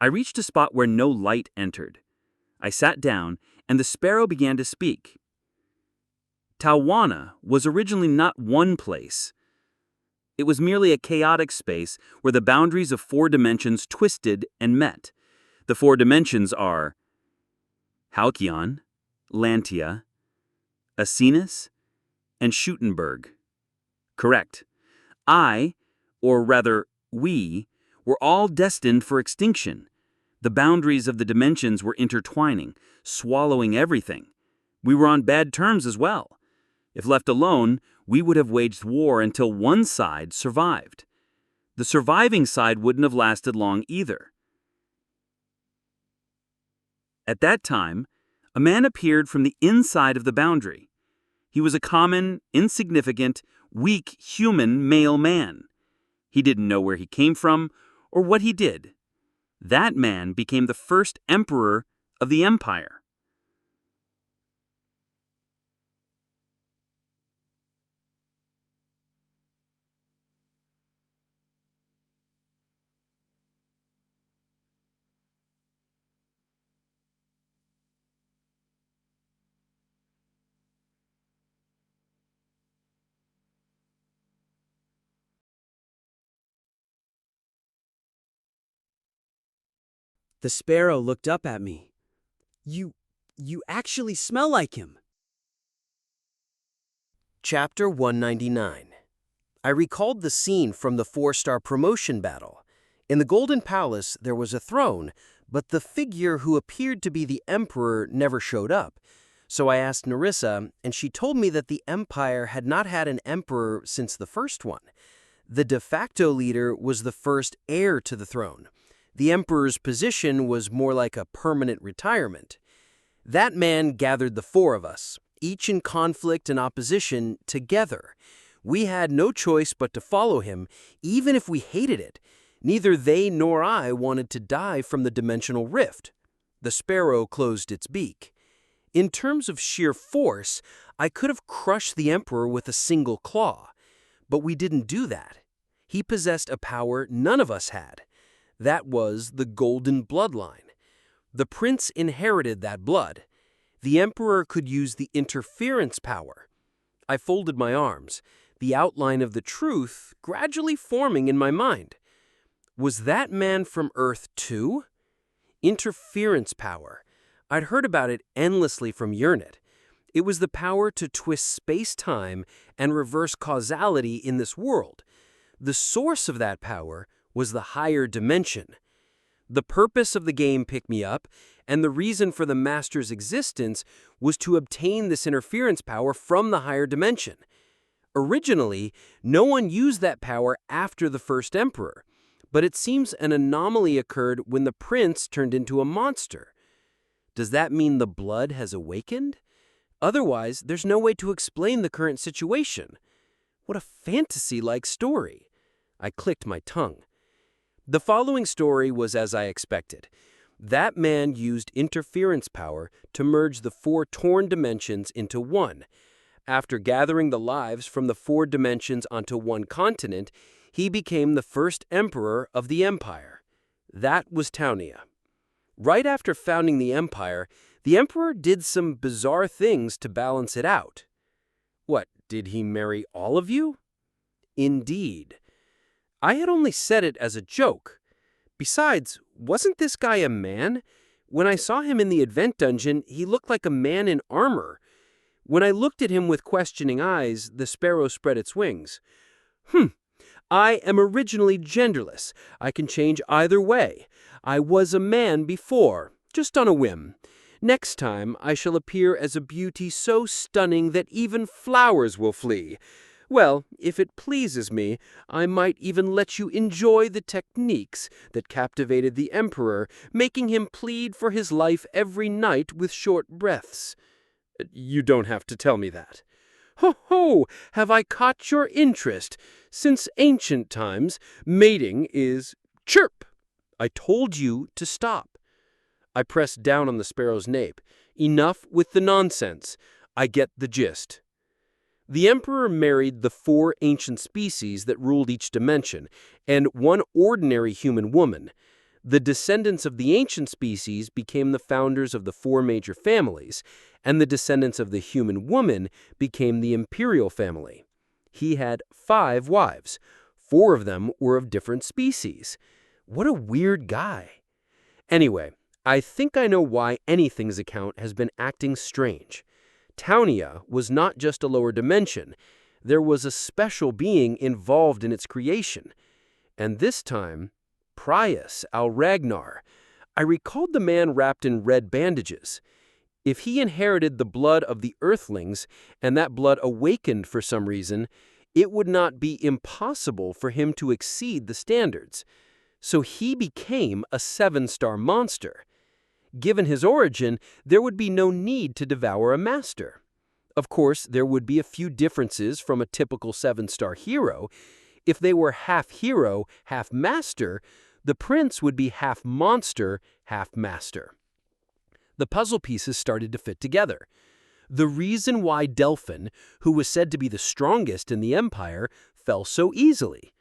S4: I reached a spot where no light entered. I sat down, and the sparrow began to speak. Tawana was originally not one place. It was merely a chaotic space where the boundaries of 4 dimensions twisted and met. The 4 dimensions are Halcyon, Lantia, Asinus, and Schuttenberg. Correct. Or rather, we, were all destined for extinction. The boundaries of the dimensions were intertwining, swallowing everything. We were on bad terms as well. If left alone, we would have waged war until one side survived. The surviving side wouldn't have lasted long either. At that time, a man appeared from the inside of the boundary. He was a common, insignificant, weak human male man. He didn't know where he came from or what he did. That man became the first emperor of the empire.
S1: The sparrow looked up at me. You actually smell like him. Chapter 199. I recalled the scene from the 4-star promotion battle. In the Golden Palace, there was a throne, but the figure who appeared to be the emperor never showed up. So I asked Nerissa, and she told me that the empire had not had an emperor since the first one. The de facto leader was the first heir to the throne. The emperor's position was more like a permanent retirement. That man gathered the 4 of us, each in conflict and opposition, together. We had no choice but to follow him, even if we hated it. Neither they nor I wanted to die from the dimensional rift. The sparrow closed its beak. In terms of sheer force, I could have crushed the Emperor with a single claw. But we didn't do that. He possessed a power none of us had. That was the golden bloodline. The prince inherited that blood. The Emperor could use the interference power. I folded my arms, the outline of the truth gradually forming in my mind. Was that man from Earth too? Interference power. I'd heard about it endlessly from Yernit. It was the power to twist space-time and reverse causality in this world. The source of that power was the higher dimension. The purpose of the game Pick Me Up, and the reason for the Master's existence, was to obtain this interference power from the higher dimension. Originally, no one used that power after the first Emperor, but it seems an anomaly occurred when the prince turned into a monster. Does that mean the blood has awakened? Otherwise, there's no way to explain the current situation. What a fantasy-like story. I clicked my tongue. The following story was as I expected. That man used interference power to merge the 4 torn dimensions into one. After gathering the lives from the 4 dimensions onto one continent, he became the first emperor of the empire. That was Taunia. Right after founding the empire, the emperor did some bizarre things to balance it out. What, did he marry all of you? Indeed. I had only said it as a joke. Besides, wasn't this guy a man? When I saw him in the event dungeon, he looked like a man in armor. When I looked at him with questioning eyes, the sparrow spread its wings. I am originally genderless. I can change either way. I was a man before, just on a whim. Next time, I shall appear as a beauty so stunning that even flowers will flee. Well, if it pleases me, I might even let you enjoy the techniques that captivated the Emperor, making him plead for his life every night with short breaths. You don't have to tell me that. Ho ho! Have I caught your interest? Since ancient times, mating is chirp. I told you to stop. I pressed down on the sparrow's nape. Enough with the nonsense. I get the gist. The Emperor married the 4 ancient species that ruled each dimension, and one ordinary human woman. The descendants of the ancient species became the founders of the 4 major families, and the descendants of the human woman became the imperial family. He had 5 wives. 4 of them were of different species. What a weird guy. Anyway, I think I know why Anything's account has been acting strange. Taunia was not just a lower dimension. There was a special being involved in its creation. And this time, Prius Al Ragnar. I recalled the man wrapped in red bandages. If he inherited the blood of the Earthlings, and that blood awakened for some reason, it would not be impossible for him to exceed the standards. So he became a 7-star monster. Given his origin, there would be no need to devour a master. Of course, there would be a few differences from a typical 7-star hero. If they were half hero, half master, the prince would be half monster, half master. The puzzle pieces started to fit together. The reason why Delphin, who was said to be the strongest in the empire, fell so easily.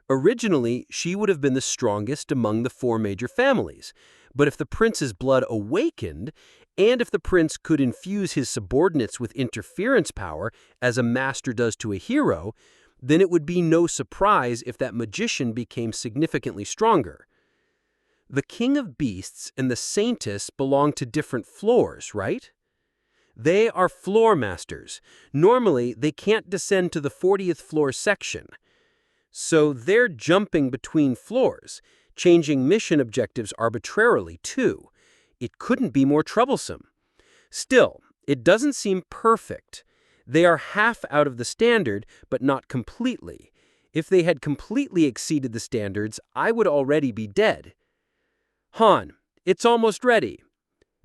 S1: Originally, she would have been the strongest among the 4 major families. But if the prince's blood awakened, and if the prince could infuse his subordinates with interference power, as a master does to a hero, then it would be no surprise if that magician became significantly stronger. The king of beasts and the saintess belong to different floors, right? They are floor masters. Normally, they can't descend to the 40th floor section. So they're jumping between floors, changing mission objectives arbitrarily, too. It couldn't be more troublesome. Still, it doesn't seem perfect. They are half out of the standard, but not completely. If they had completely exceeded the standards, I would already be dead. Han, it's almost ready.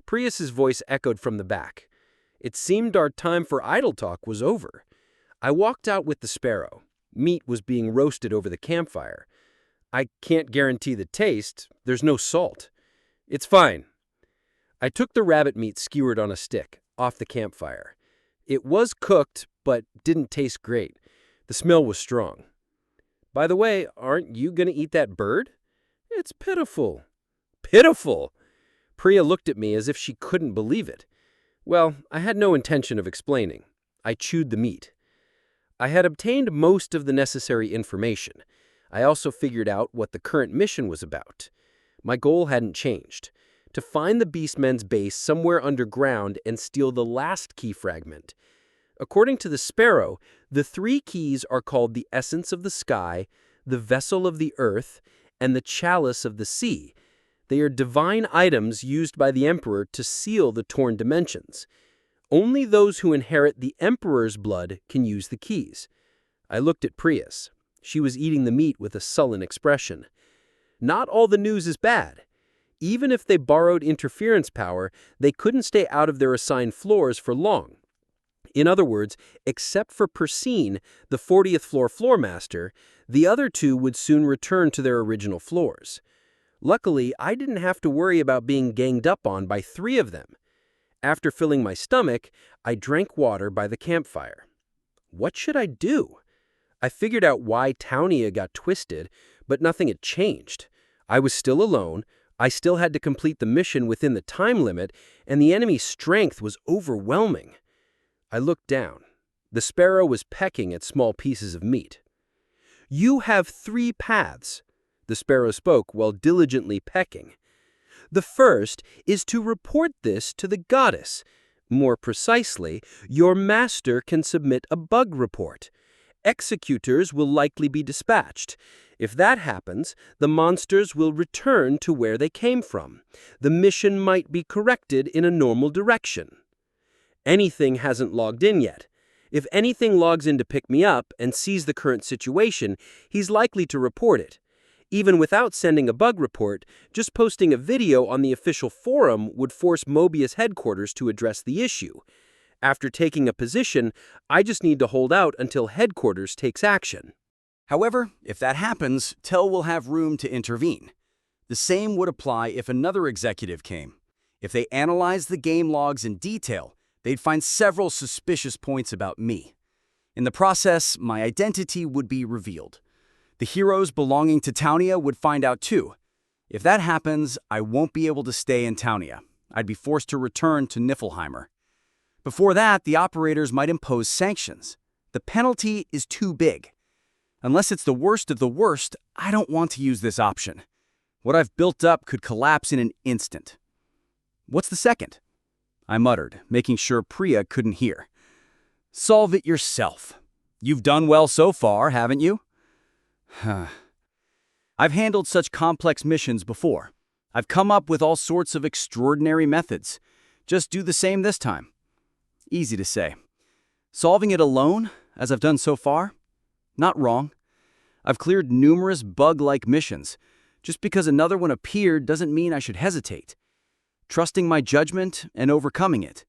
S1: Prius's voice echoed from the back. It seemed our time for idle talk was over. I walked out with the sparrow. Meat was being roasted over the campfire. I can't guarantee the taste. There's no salt. It's fine. I took the rabbit meat skewered on a stick, off the campfire. It was cooked, but didn't taste great. The smell was strong. By the way, aren't you going to eat that bird? It's pitiful. Pitiful? Priya looked at me as if she couldn't believe it. Well, I had no intention of explaining. I chewed the meat. I had obtained most of the necessary information. I also figured out what the current mission was about. My goal hadn't changed: to find the Beastmen's base somewhere underground and steal the last key fragment. According to the sparrow, the 3 keys are called the essence of the sky, the vessel of the earth, and the chalice of the sea. They are divine items used by the emperor to seal the torn dimensions. Only those who inherit the emperor's blood can use the keys. I looked at Prius. She was eating the meat with a sullen expression. Not all the news is bad. Even if they borrowed interference power, they couldn't stay out of their assigned floors for long. In other words, except for Persine, the 40th floor floormaster, the other 2 would soon return to their original floors. Luckily, I didn't have to worry about being ganged up on by 3 of them. After filling my stomach, I drank water by the campfire. What should I do? I figured out why Townia got twisted, but nothing had changed. I was still alone, I still had to complete the mission within the time limit, and the enemy's strength was overwhelming. I looked down. The sparrow was pecking at small pieces of meat. "You have 3 paths," the sparrow spoke while diligently pecking. "The first is to report this to the goddess. More precisely, your master can submit a bug report. Executors will likely be dispatched. If that happens, the monsters will return to where they came from. The mission might be corrected in a normal direction." Anything hasn't logged in yet. If anything logs in to pick me up and sees the current situation, he's likely to report it. Even without sending a bug report, just posting a video on the official forum would force Mobius headquarters to address the issue. After taking a position, I just need to hold out until headquarters takes action.
S5: However, if that happens, Tell will have room to intervene. The same would apply if another executive came. If they analyzed the game logs in detail, they'd find several suspicious points about me. In the process, my identity would be revealed. The heroes belonging to Townia would find out too. If that happens, I won't be able to stay in Townia. I'd be forced to return to Niflheimer. Before that, the operators might impose sanctions. The penalty is too big. Unless it's the worst of the worst, I don't want to use this option. What I've built up could collapse in an instant. "What's the second?" I muttered, making sure Priya couldn't hear. "Solve it yourself. You've done well so far, haven't you?" I've handled such complex missions before. I've come up with all sorts of extraordinary methods. Just do the same this time. Easy to say. Solving it alone, as I've done so far? Not wrong. I've cleared numerous bug-like missions. Just because another one appeared doesn't mean I should hesitate. Trusting my judgment and overcoming it.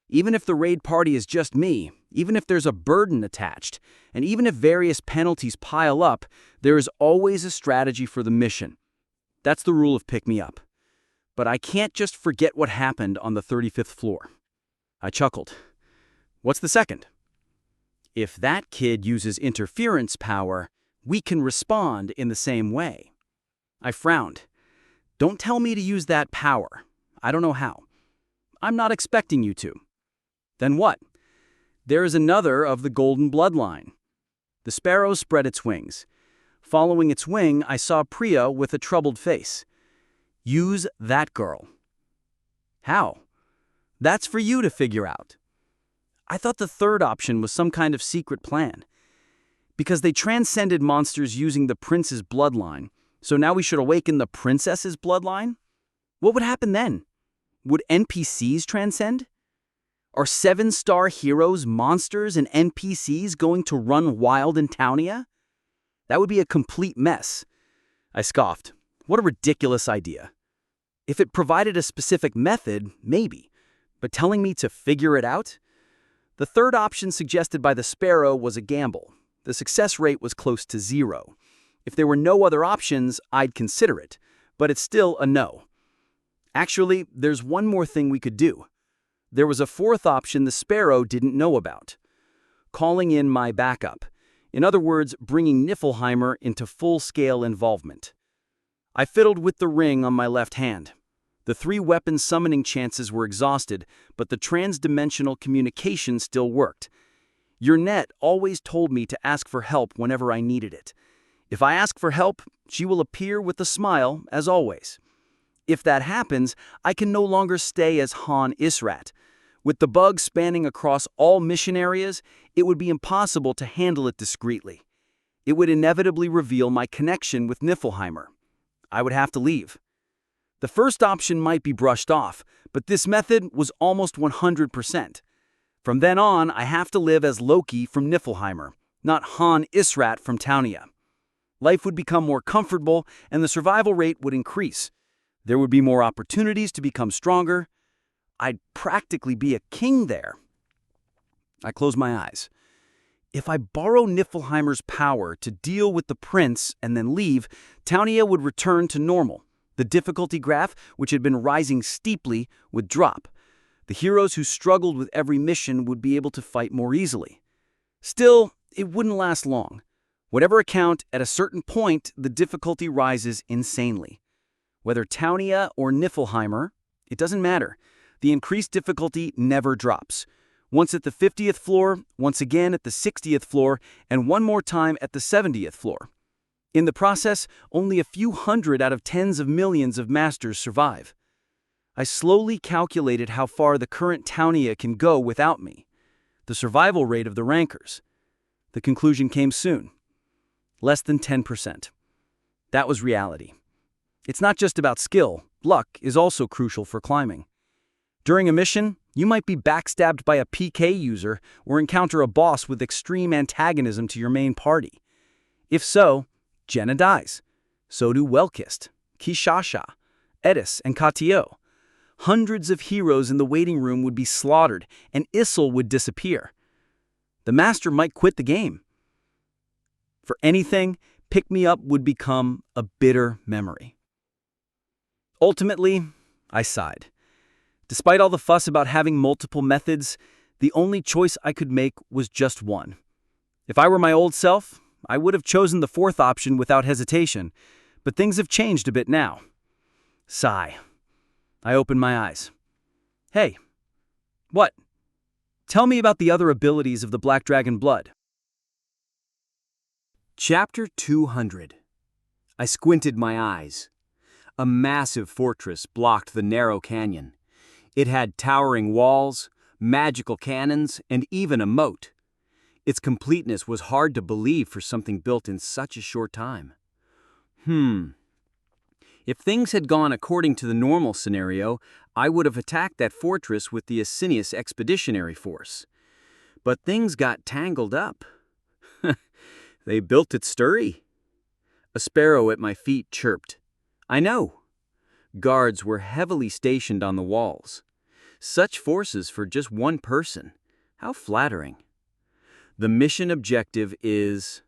S5: Even if the raid party is just me, even if there's a burden attached, and even if various penalties pile up, there is always a strategy for the mission. That's the rule of Pick Me Up. But I can't just forget what happened on the 35th floor. I chuckled. What's the second? If that kid uses interference power, we can respond in the same way. I frowned. Don't tell me to use that power. I don't know how. I'm not expecting you to. Then what? There is another of the golden bloodline. The sparrow spread its wings. Following its wing, I saw Priya with a troubled face. Use that girl. How? That's for you to figure out. I thought the third option was some kind of secret plan. Because they transcended monsters using the prince's bloodline, so now we should awaken the princess's bloodline? What would happen then? Would NPCs transcend? Are 7-star heroes, monsters, and NPCs going to run wild in Townia? That would be a complete mess. I scoffed. What a ridiculous idea. If it provided a specific method, maybe. But telling me to figure it out? The third option suggested by the sparrow was a gamble. The success rate was close to 0. If there were no other options, I'd consider it, but it's still a no. Actually, there's one more thing we could do. There was a fourth option the sparrow didn't know about. Calling in my backup. In other words, bringing Niflheimer into full-scale involvement. I fiddled with the ring on my left hand. The 3 weapon summoning chances were exhausted, but the trans-dimensional communication still worked. Your net always told me to ask for help whenever I needed it. If I ask for help, she will appear with a smile, as always. If that happens, I can no longer stay as Han Israt. With the bug spanning across all mission areas, it would be impossible to handle it discreetly. It would inevitably reveal my connection with Niflheimer. I would have to leave. The first option might be brushed off, but this method was almost 100%. From then on, I have to live as Loki from Niflheimer, not Han Israt from Taunia. Life would become more comfortable, and the survival rate would increase. There would be more opportunities to become stronger. I'd practically be a king there. I close my eyes. If I borrow Niflheimer's power to deal with the prince and then leave, Taunia would return to normal. The difficulty graph, which had been rising steeply, would drop. The heroes who struggled with every mission would be able to fight more easily. Still, it wouldn't last long. Whatever account, at a certain point, the difficulty rises insanely. Whether Taunia or Niflheimer, it doesn't matter. The increased difficulty never drops. Once at the 50th floor, once again at the 60th floor, and one more time at the 70th floor. In the process, only a few hundred out of tens of millions of masters survive. I slowly calculated how far the current Taunia can go without me. The survival rate of the rankers. The conclusion came soon. Less than 10%. That was reality. It's not just about skill. Luck is also crucial for climbing. During a mission, you might be backstabbed by a PK user or encounter a boss with extreme antagonism to your main party. If so, Jenna dies. So do Welkist, Kishasha, Edis, and Katio. Hundreds of heroes in the waiting room would be slaughtered, and Issel would disappear. The master might quit the game. For anything, Pick Me Up would become a bitter memory. Ultimately, I sighed. Despite all the fuss about having multiple methods, the only choice I could make was just one. If I were my old self, I would have chosen the fourth option without hesitation, but things have changed a bit now. Sigh. I opened my eyes. Hey. What? Tell me about the other abilities of the Black Dragon Blood.
S2: Chapter 200. I squinted my eyes. A massive fortress blocked the narrow canyon. It had towering walls, magical cannons, and even a moat. Its completeness was hard to believe for something built in such a short time. If things had gone according to the normal scenario, I would have attacked that fortress with the Asinius Expeditionary Force. But things got tangled up. They built it sturdy. A sparrow at my feet chirped. I know. Guards were heavily stationed on the walls. Such forces for just one person. How flattering. The mission objective is...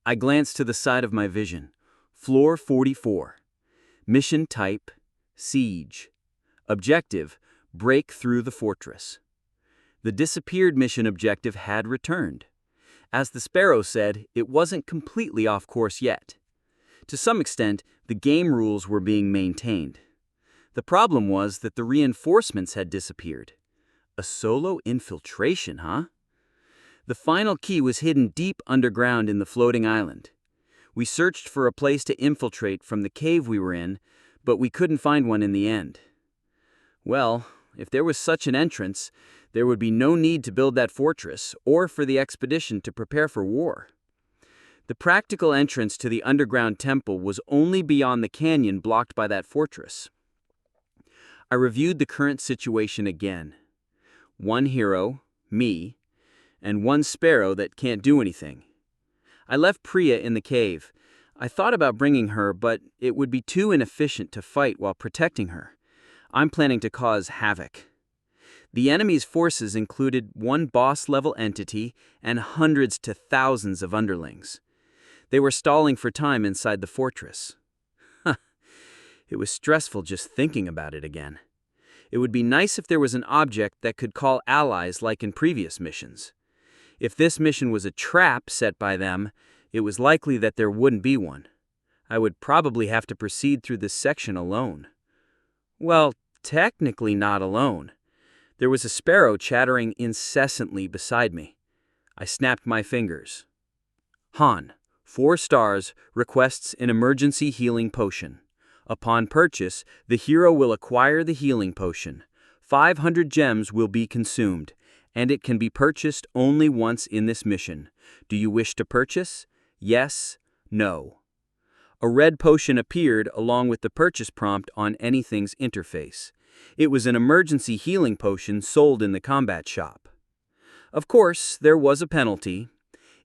S2: I glanced to the side of my vision. Floor 44. Mission type, Siege. Objective, break through the fortress. The disappeared mission objective had returned. As the sparrow said, it wasn't completely off course yet. To some extent, the game rules were being maintained. The problem was that the reinforcements had disappeared. A solo infiltration, huh? The final key was hidden deep underground in the floating island. We searched for a place to infiltrate from the cave we were in, but we couldn't find one in the end. Well, if there was such an entrance, there would be no need to build that fortress or for the expedition to prepare for war. The practical entrance to the underground temple was only beyond the canyon blocked by that fortress. I reviewed the current situation again. One hero, me, and one sparrow that can't do anything. I left Priya in the cave. I thought about bringing her, but it would be too inefficient to fight while protecting her. I'm planning to cause havoc.
S5: The enemy's forces included one boss-level entity and hundreds to thousands of underlings. They were stalling for time inside the fortress. It was stressful just thinking about it again. It would be nice if there was an object that could call allies like in previous missions. If this mission was a trap set by them, it was likely that there wouldn't be one. I would probably have to proceed through this section alone. Well, technically not alone. There was a sparrow chattering incessantly beside me. I snapped my fingers. Han, 4 stars, requests an emergency healing potion. Upon purchase, the hero will acquire the healing potion. 500 gems will be consumed, and it can be purchased only once in this mission. Do you wish to purchase? Yes, no. A red potion appeared along with the purchase prompt on Anything's interface. It was an emergency healing potion sold in the combat shop. Of course, there was a penalty.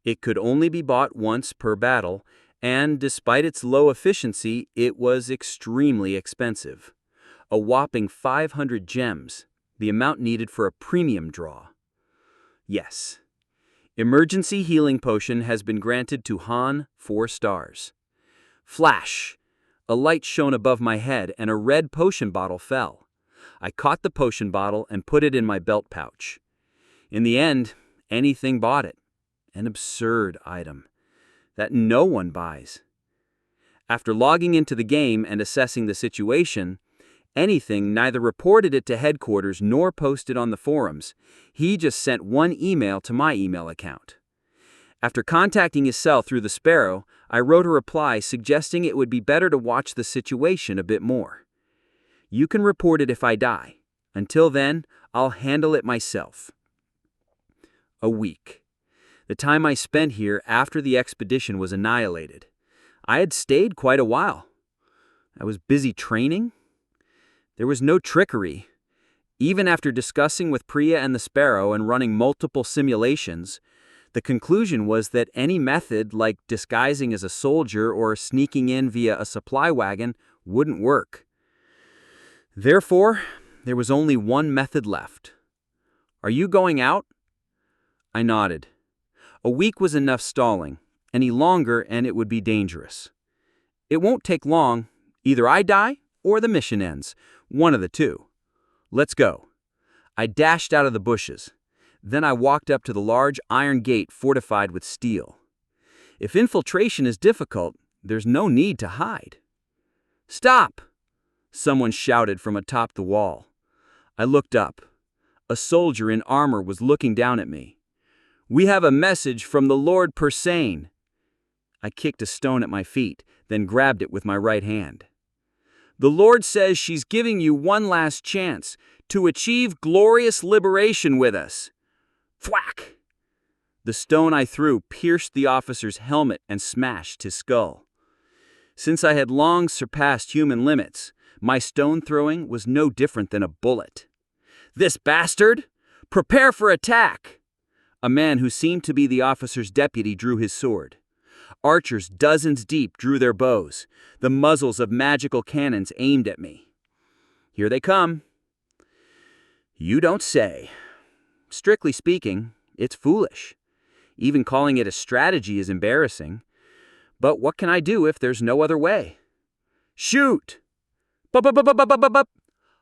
S5: It could only be bought once per battle, and despite its low efficiency, it was extremely expensive. A whopping 500 gems, the amount needed for a premium draw. Yes. Emergency healing potion has been granted to Han, 4 stars. Flash! A light shone above my head and a red potion bottle fell. I caught the potion bottle and put it in my belt pouch. In the end, Anything bought it. An absurd item that no one buys. After logging into the game and assessing the situation, Anything neither reported it to headquarters nor posted on the forums. He just sent one email to my email account. After contacting his cell through the Sparrow, I wrote a reply suggesting it would be better to watch the situation a bit more. You can report it if I die. Until then, I'll handle it myself. A week. The time I spent here after the expedition was annihilated. I had stayed quite a while. I was busy training. There was no trickery. Even after discussing with Priya and the Sparrow and running multiple simulations, the conclusion was that any method like disguising as a soldier or sneaking in via a supply wagon wouldn't work. Therefore, there was only one method left. Are you going out? I nodded. A week was enough stalling. Any longer and it would be dangerous. It won't take long. Either I die or the mission ends. One of the two. Let's go. I dashed out of the bushes. Then I walked up to the large iron gate fortified with steel. If infiltration is difficult, there's no need to hide. Stop! Someone shouted from atop the wall. I looked up. A soldier in armor was looking down at me. We have a message from the Lord Persane. I kicked a stone at my feet, then grabbed it with my right hand. The Lord says she's giving you one last chance to achieve glorious liberation with us. Thwack! The stone I threw pierced the officer's helmet and smashed his skull. Since I had long surpassed human limits, my stone throwing was no different than a bullet. This bastard! Prepare for attack! A man who seemed to be the officer's deputy drew his sword. Archers dozens deep drew their bows, the muzzles of magical cannons aimed at me. Here they come. You don't say. Strictly speaking, it's foolish. Even calling it a strategy is embarrassing. But what can I do if there's no other way? Shoot! Bup-bup-bup-bup-bup-bup!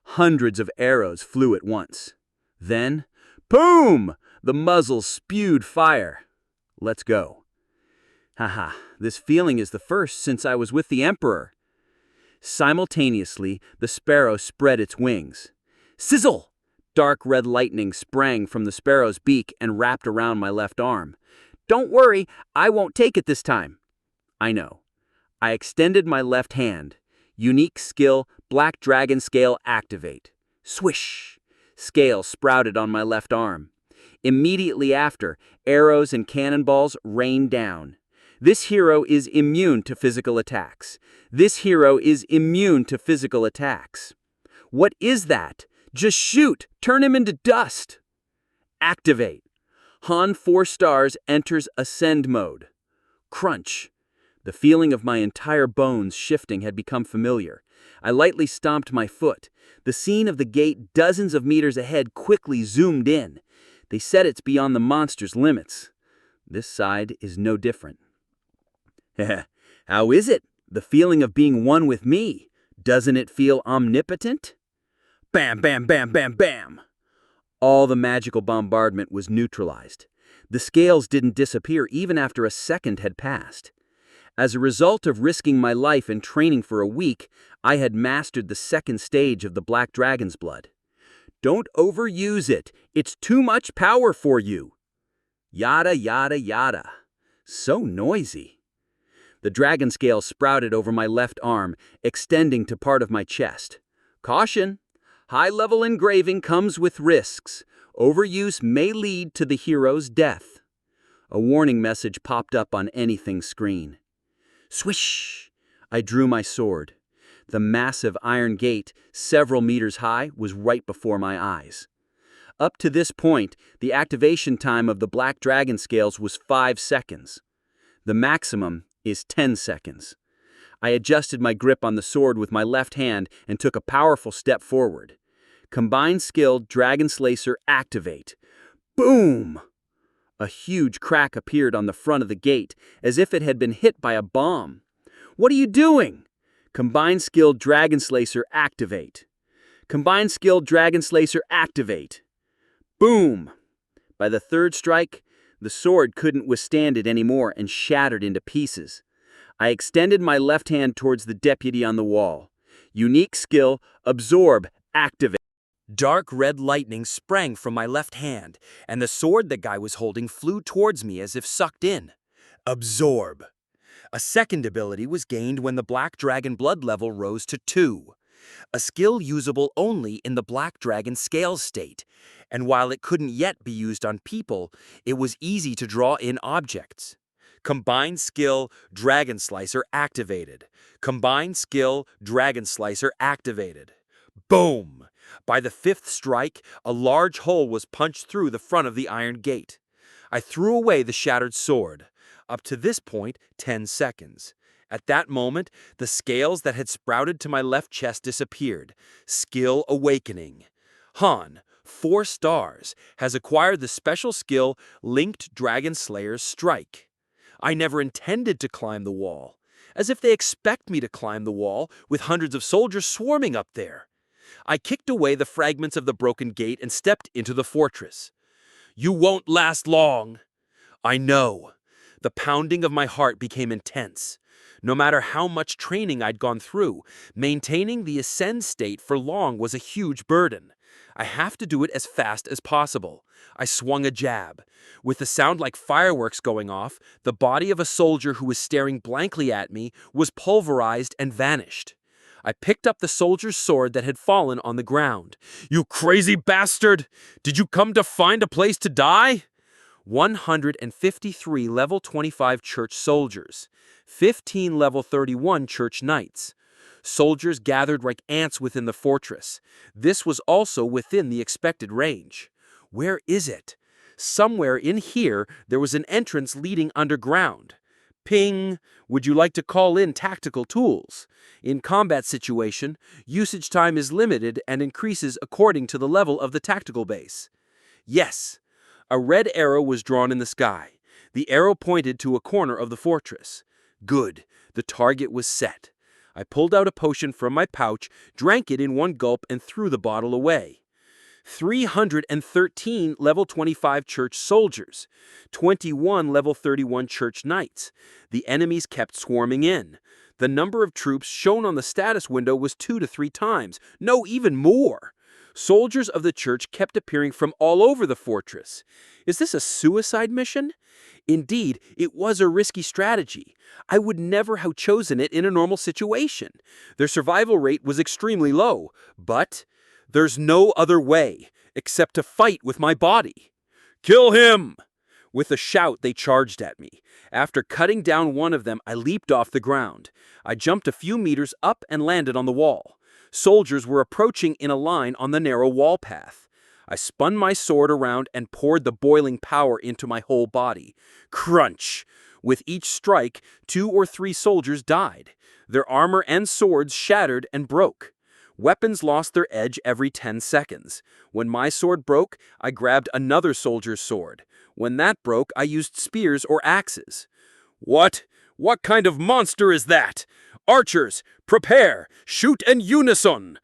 S5: Hundreds of arrows flew at once. Then, boom! The muzzles spewed fire. Let's go. Haha, this feeling is the first since I was with the Emperor. Simultaneously, the sparrow spread its wings. Sizzle! Dark red lightning sprang from the sparrow's beak and wrapped around my left arm. Don't worry, I won't take it this time. I know. I extended my left hand. Unique skill, Black Dragon Scale activate. Swish! Scale sprouted on my left arm. Immediately after, arrows and cannonballs rained down. This hero is immune to physical attacks. This hero is immune to physical attacks. What is that? Just shoot! Turn him into dust! Activate. Han 4 stars enters Ascend mode. Crunch. The feeling of my entire bones shifting had become familiar.
S3: I lightly stomped my foot. The scene of the gate dozens of meters ahead quickly zoomed in. They said it's beyond the monster's limits. This side is no different. How is it? The feeling of being one with me. Doesn't it feel omnipotent? Bam, bam, bam, bam, bam! All the magical bombardment was neutralized. The scales didn't disappear even after a second had passed. As a result of risking my life and training for a week, I had mastered the second stage of the Black Dragon's blood. Don't overuse it. It's too much power for you. Yada, yada, yada. So noisy. The dragon scale sprouted over my left arm, extending to part of my chest. Caution! High-level engraving comes with risks. Overuse may lead to the hero's death. A warning message popped up on anything's screen. Swish! I drew my sword. The massive iron gate, several meters high, was right before my eyes. Up to this point, the activation time of the Black Dragon scales was 5 seconds. The maximum is 10 seconds. I adjusted my grip on the sword with my left hand and took a powerful step forward. Combined skill Dragon Slicer activate. Boom! A huge crack appeared on the front of the gate, as if it had been hit by a bomb. What are you doing? Combined skill Dragon Slicer activate. Combined skill Dragon Slicer activate. Boom! By the third strike, the sword couldn't withstand it anymore and shattered into pieces. I extended my left hand towards the deputy on the wall. Unique skill Absorb activate.
S2: Dark red lightning sprang from my left hand, and the sword the guy was holding flew towards me as if sucked in. Absorb. A second ability was gained when the Black Dragon blood level rose to 2. A skill usable only in the Black Dragon scales state, and while it couldn't yet be used on people, it was easy to draw in objects. Combined skill Dragon Slicer activated. Combined skill Dragon Slicer activated. Boom! By the 5th strike, a large hole was punched through the front of the iron gate. I threw away the shattered sword. Up to this point, 10 seconds. At that moment, the scales that had sprouted to my left chest disappeared. Skill Awakening. Han, 4 stars, has acquired the special skill Linked Dragon Slayer's Strike. I never intended to climb the wall. As if they expect me to climb the wall, with hundreds of soldiers swarming up there. I kicked away the fragments of the broken gate and stepped into the fortress. You won't last long. I know. The pounding of my heart became intense. No matter how much training I'd gone through, maintaining the ascend state for long was a huge burden. I have to do it as fast as possible. I swung a jab. With the sound like fireworks going off, the body of a soldier who was staring blankly at me was pulverized and vanished. I picked up the soldier's sword that had fallen on the ground. You crazy bastard! Did you come to find a place to die? 153 level 25 church soldiers, 15 level 31 church knights. Soldiers gathered like ants within the fortress. This was also within the expected range. Where is it? Somewhere in here, there was an entrance leading underground. Ping, would you like to call in tactical tools? In combat situation, usage time is limited and increases according to the level of the tactical base. Yes. A red arrow was drawn in the sky. The arrow pointed to a corner of the fortress. Good. The target was set. I pulled out a potion from my pouch, drank it in one gulp, and threw the bottle away. 313 level 25 church soldiers, 21 level 31 church knights. The enemies kept swarming in. The number of troops shown on the status window was 2 to 3 times, no, even more. Soldiers of the church kept appearing from all over the fortress. Is this a suicide mission? Indeed, it was a risky strategy. I would never have chosen it in a normal situation. Their survival rate was extremely low, but there's no other way except to fight with my body. Kill him! With a shout, they charged at me. After cutting down one of them, I leaped off the ground. I jumped a few meters up and landed on the wall. Soldiers were approaching in a line on the narrow wall path. I spun my sword around and poured the boiling power into my whole body. Crunch! With each strike, 2 or 3 soldiers died. Their armor and swords shattered and broke. Weapons lost their edge every 10 seconds. When my sword broke, I grabbed another soldier's sword. When that broke, I used spears or axes. What? What kind of monster is that? Archers, prepare! Shoot in unison!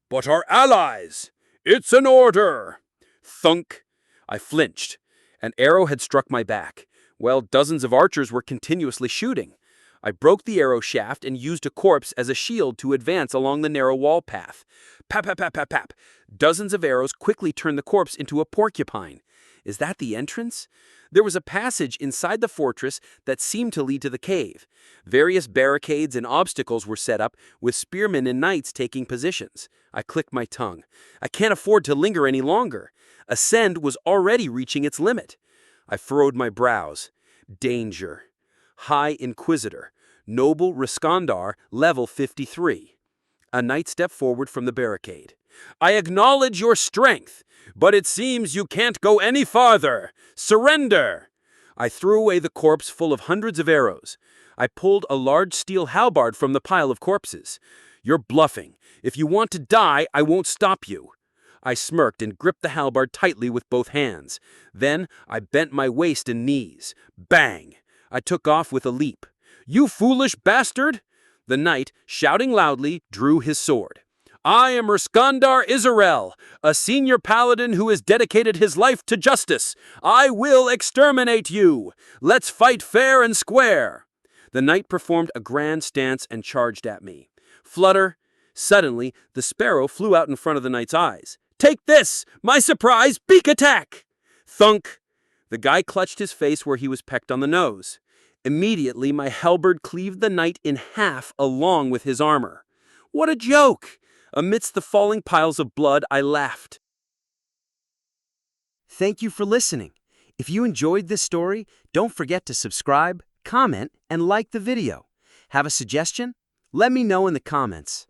S2: But our allies! It's an order! Thunk! I flinched. An arrow had struck my back. Well, dozens of archers were continuously shooting. I broke the arrow shaft and used a corpse as a shield to advance along the narrow wall path. Pap, pap, pap, pap, pap. Dozens of arrows quickly turned the corpse into a porcupine. Is that the entrance? There was a passage inside the fortress that seemed to lead to the cave. Various barricades and obstacles were set up, with spearmen and knights taking positions. I clicked my tongue. I can't afford to linger any longer. Ascend was already reaching its limit. I furrowed my brows. Danger. High Inquisitor. Noble Riskandar, level 53. A knight stepped forward from the barricade. I acknowledge your strength, but it seems you can't go any farther. Surrender! I threw away the corpse full of hundreds of arrows. I pulled a large steel halberd from the pile of corpses. You're bluffing. If you want to die, I won't stop you. I smirked and gripped the halberd tightly with both hands. Then I bent my waist and knees. Bang! I took off with a leap. You foolish bastard! The knight, shouting loudly, drew his sword. I am Riskandar Israel, a senior paladin who has dedicated his life to justice. I will exterminate you. Let's fight fair and square. The knight performed a grand stance and charged at me. Flutter. Suddenly, the sparrow flew out in front of the knight's eyes. Take this! My surprise beak attack! Thunk! The guy clutched his face where he was pecked on the nose. Immediately, my halberd cleaved the knight in half along with his armor. What a joke! Amidst the falling piles of blood, I laughed.
S1: Thank you for listening. If you enjoyed this story, don't forget to subscribe, comment, and like the video. Have a suggestion? Let me know in the comments.